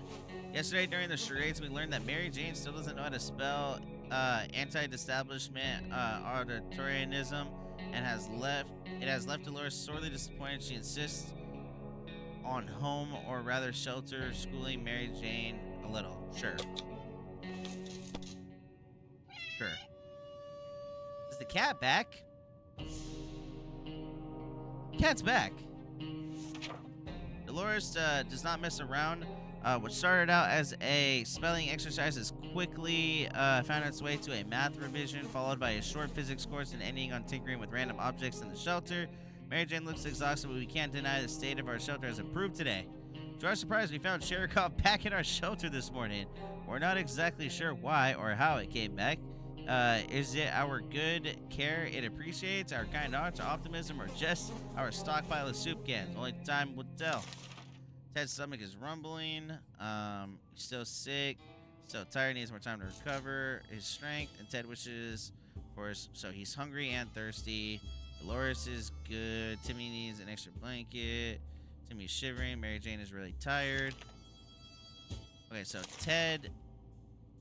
[SPEAKER 1] Yesterday during the charades, we learned that Mary Jane still doesn't know how to spell anti-establishment authoritarianism and has left Dolores sorely disappointed. She insists on home, or rather shelter, schooling Mary Jane a little. Sure. Is the cat back? Cat's back. Dolores does not mess around. What started out as a spelling exercise has quickly found its way to a math revision, followed by a short physics course and ending on tinkering with random objects in the shelter. Mary Jane looks exhausted, but we can't deny the state of our shelter has improved today. To our surprise, we found Sherikov back in our shelter this morning. We're not exactly sure why or how it came back. Is it our good care it appreciates, our kind hearts, our optimism, or just our stockpile of soup cans? Only time will tell. Ted's stomach is rumbling. He's still sick. Still tired. Needs more time to recover his strength. And Ted wishes for his. So he's hungry and thirsty. Dolores is good. Timmy needs an extra blanket. Timmy's shivering. Mary Jane is really tired. Okay, so Ted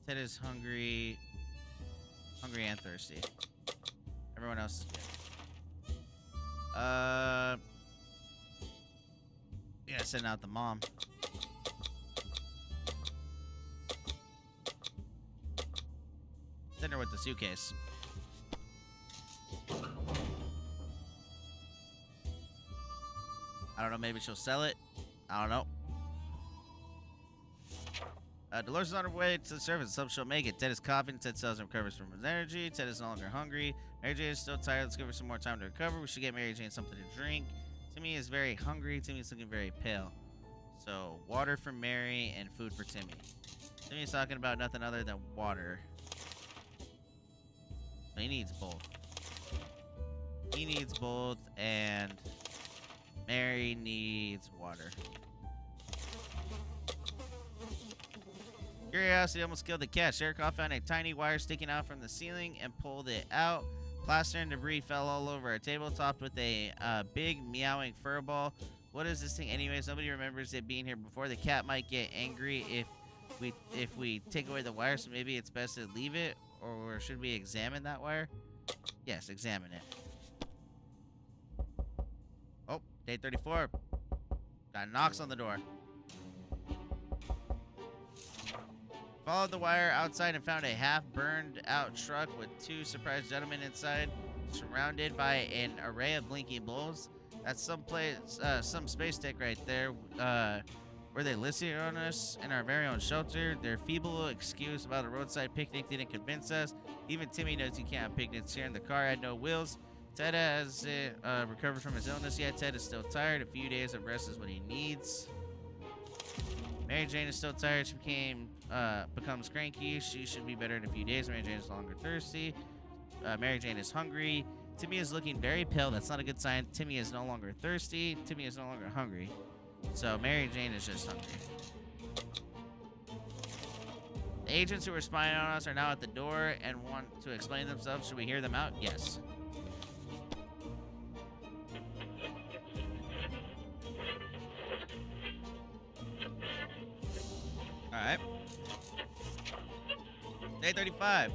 [SPEAKER 1] is hungry. Hungry and thirsty. Everyone else is good. Yeah, sending out the mom. Send her with the suitcase. I don't know, maybe she'll sell it. I don't know. Dolores is on her way to the surface. Some she'll make it. Ted is coughing. Ted sells and recovers from his energy. Ted is no longer hungry. Mary Jane is still tired. Let's give her some more time to recover. We should get Mary Jane something to drink. Timmy is very hungry. Timmy's looking very pale. So, water for Mary and food for Timmy. Timmy's talking about nothing other than water. So he needs both. He needs both, and Mary needs water. Curiosity almost killed the cat. Sherikov found a tiny wire sticking out from the ceiling and pulled it out. Plaster and debris fell all over our table, topped with a big meowing fur ball. What is this thing anyways? Nobody remembers it being here before. The cat might get angry if we take away the wire, so maybe it's best to leave it, or should we examine that wire? Yes, examine it. Oh, day 34. Got knocks on the door. Followed the wire outside and found a half-burned-out truck with 2 surprised gentlemen inside, surrounded by an array of blinking bulbs. That's some space tech right there. Were they listening on us in our very own shelter? Their feeble excuse about a roadside picnic didn't convince us. Even Timmy knows you can't have picnics here, and the car had no wheels. Ted has recovered from his illness yet. Ted is still tired. A few days of rest is what he needs. Mary Jane is still tired. She becomes cranky. She should be better in a few days. Mary Jane is no longer thirsty. Mary Jane is hungry. Timmy is looking very pale. That's not a good sign. Timmy is no longer thirsty. Timmy is no longer hungry. So Mary Jane is just hungry. The agents who were spying on us are now at the door and want to explain themselves. Should we hear them out? Yes. Alright. Day 35.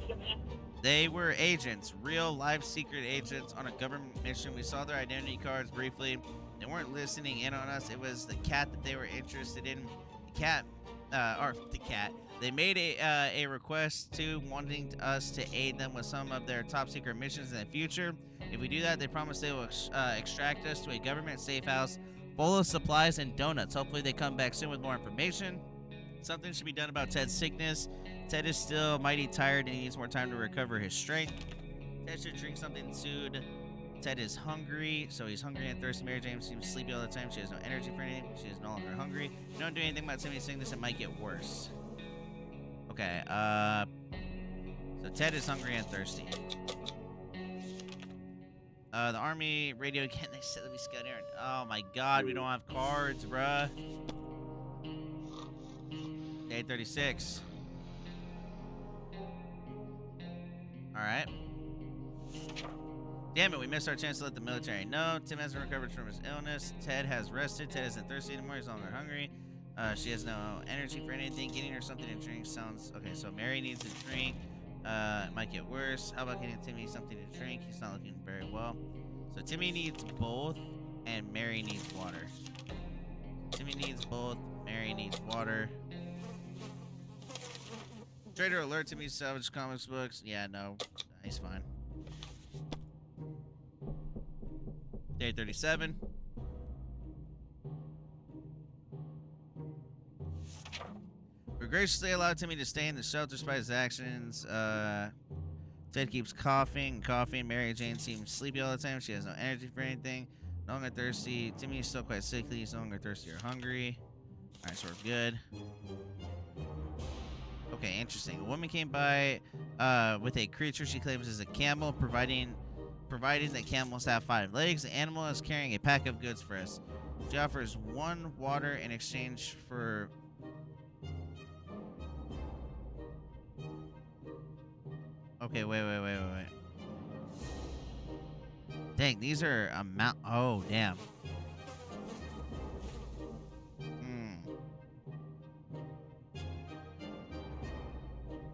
[SPEAKER 1] They were agents, real life secret agents on a government mission. We saw their identity cards briefly. They weren't listening in on us. It was the cat that they were interested in. The cat. They made a request to wanting us to aid them with some of their top secret missions in the future. If we do that, they promise they will extract us to a government safe house full of supplies and donuts. Hopefully they come back soon with more information. Something should be done about Ted's sickness. Ted is still mighty tired and he needs more time to recover his strength. Ted should drink something soon. Ted is hungry, so he's hungry and thirsty. Mary Jane seems sleepy all the time. She has no energy for anything. She is no longer hungry. If you don't do anything about Timmy's sickness, it might get worse. Okay, so Ted is hungry and thirsty. The army radio again. They said that we scout here. Oh my god, we don't have cards, bruh. Day 36. Alright. Damn it, we missed our chance to let the military know. Tim hasn't recovered from his illness. Ted has rested. Ted isn't thirsty anymore. He's no longer hungry. She has no energy for anything. Getting her something to drink sounds... Okay, so Mary needs a drink. It might get worse. How about getting Timmy something to drink? He's not looking very well. So Timmy needs both, and Mary needs water. Timmy needs both. Mary needs water. Trader alert Timmy salvage comics books. Yeah, no. He's fine. Day 37. We graciously allowed Timmy to stay in the shelter despite his actions. Ted keeps coughing and coughing. Mary Jane seems sleepy all the time. She has no energy for anything. No longer thirsty. Timmy is still quite sickly. He's no longer thirsty or hungry. Alright, so we're good. Okay, interesting. A woman came by with a creature she claims is a camel, providing that camels have 5 legs. The animal is carrying a pack of goods for us. She offers 1 water in exchange for... Okay, wait. Dang, these are amount... Oh, damn.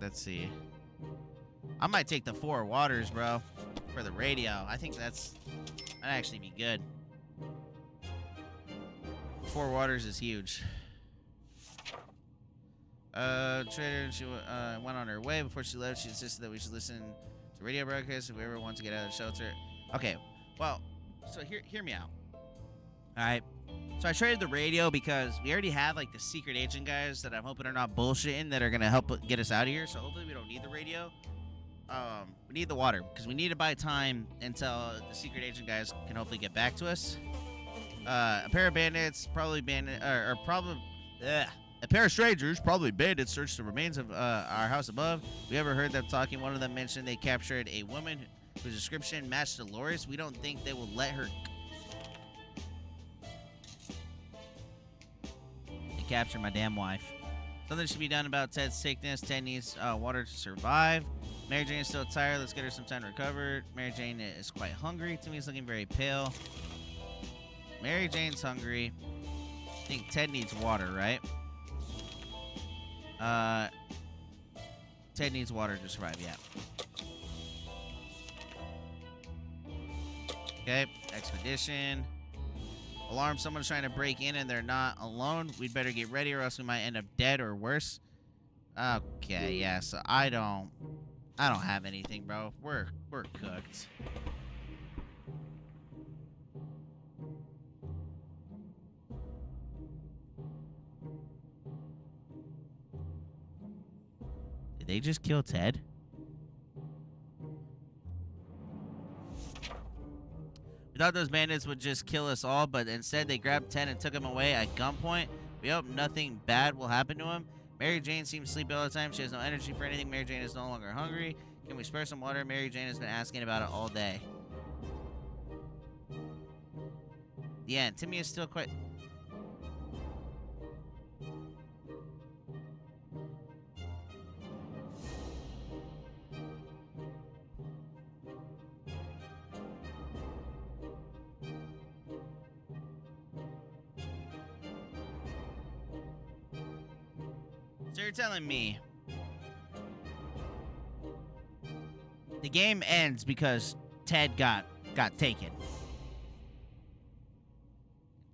[SPEAKER 1] Let's see. I might take the 4 waters, bro, for the radio. I think that'd actually be good. 4 waters is huge. Trader, she went on her way. Before she left, she insisted that we should listen to radio broadcasts if we ever want to get out of the shelter. Okay, well, so hear me out. All right. So I traded the radio because we already have like the secret agent guys that I'm hoping are not bullshitting that are gonna help get us out of here. So hopefully we don't need the radio. We need the water because we need to buy time until the secret agent guys can hopefully get back to us. A pair of bandits, probably a pair of strangers, probably bandits, searched the remains of our house above. We ever heard them talking. One of them mentioned they captured a woman whose description matched Dolores. We don't think they will let her. They captured my damn wife. Something should be done about Ted's sickness. Ted needs water to survive. Mary Jane is still tired. Let's get her some time to recover. Mary Jane is quite hungry. Timmy's looking very pale. Mary Jane's hungry. I think Ted needs water, right? Ted needs water to survive, yeah. Okay, expedition. Alarm, someone's trying to break in and they're not alone. We'd better get ready or else we might end up dead or worse. Okay, yeah, so I don't have anything, bro. We're cooked. Did they just kill Ted? We thought those bandits would just kill us all, but instead they grabbed Ted and took him away at gunpoint. We hope nothing bad will happen to him. Mary Jane seems sleepy all the time. She has no energy for anything. Mary Jane is no longer hungry. Can we spare some water? Mary Jane has been asking about it all day. The end. Timmy is still quite... So you're telling me the game ends because Ted got taken.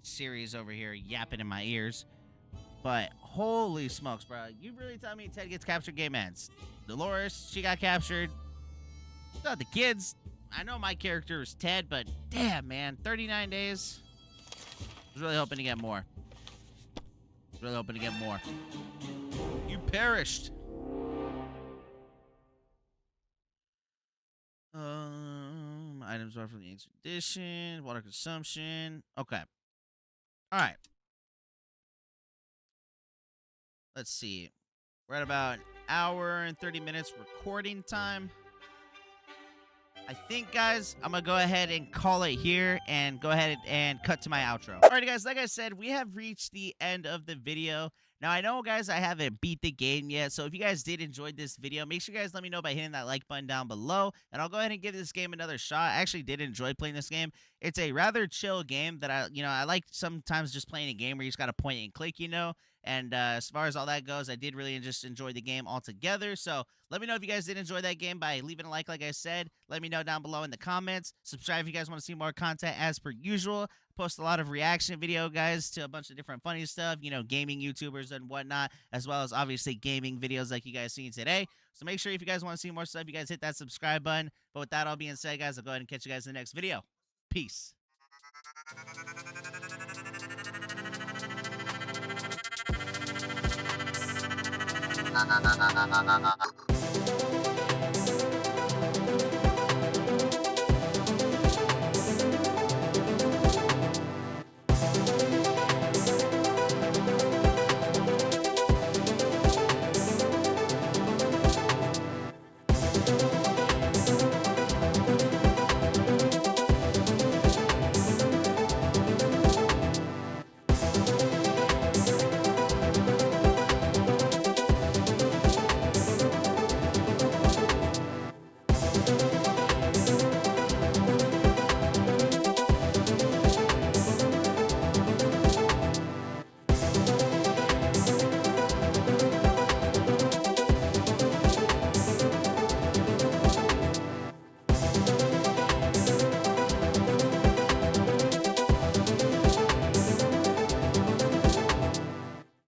[SPEAKER 1] Siri's over here yapping in my ears. But holy smokes, bro. You really tell me Ted gets captured, game ends. Dolores, she got captured. The kids. I know my character is Ted, but damn, man. 39 days. I was really hoping to get more. Really hoping to get more. You perished. Items are from the expedition. Water consumption. Okay. All right. Let's see. We're at about an hour and 30 minutes recording time. I think, guys, I'm going to go ahead and call it here and go ahead and cut to my outro. Alright, guys, like I said, we have reached the end of the video. Now, I know, guys, I haven't beat the game yet, so if you guys did enjoy this video, make sure you guys let me know by hitting that like button down below, and I'll go ahead and give this game another shot. I actually did enjoy playing this game. It's a rather chill game that I like sometimes just playing a game where you just got to point and click, and as far as all that goes, I did really just enjoy the game altogether. So let me know if you guys did enjoy that game by leaving a like I said. Let me know down below in the comments. Subscribe if you guys want to see more content as per usual. Post a lot of reaction video, guys, to a bunch of different funny stuff, gaming YouTubers and whatnot, as well as obviously gaming videos like you guys seen today. So make sure if you guys want to see more stuff, you guys hit that subscribe button. But with that all being said, guys, I'll go ahead and catch you guys in the next video. Peace.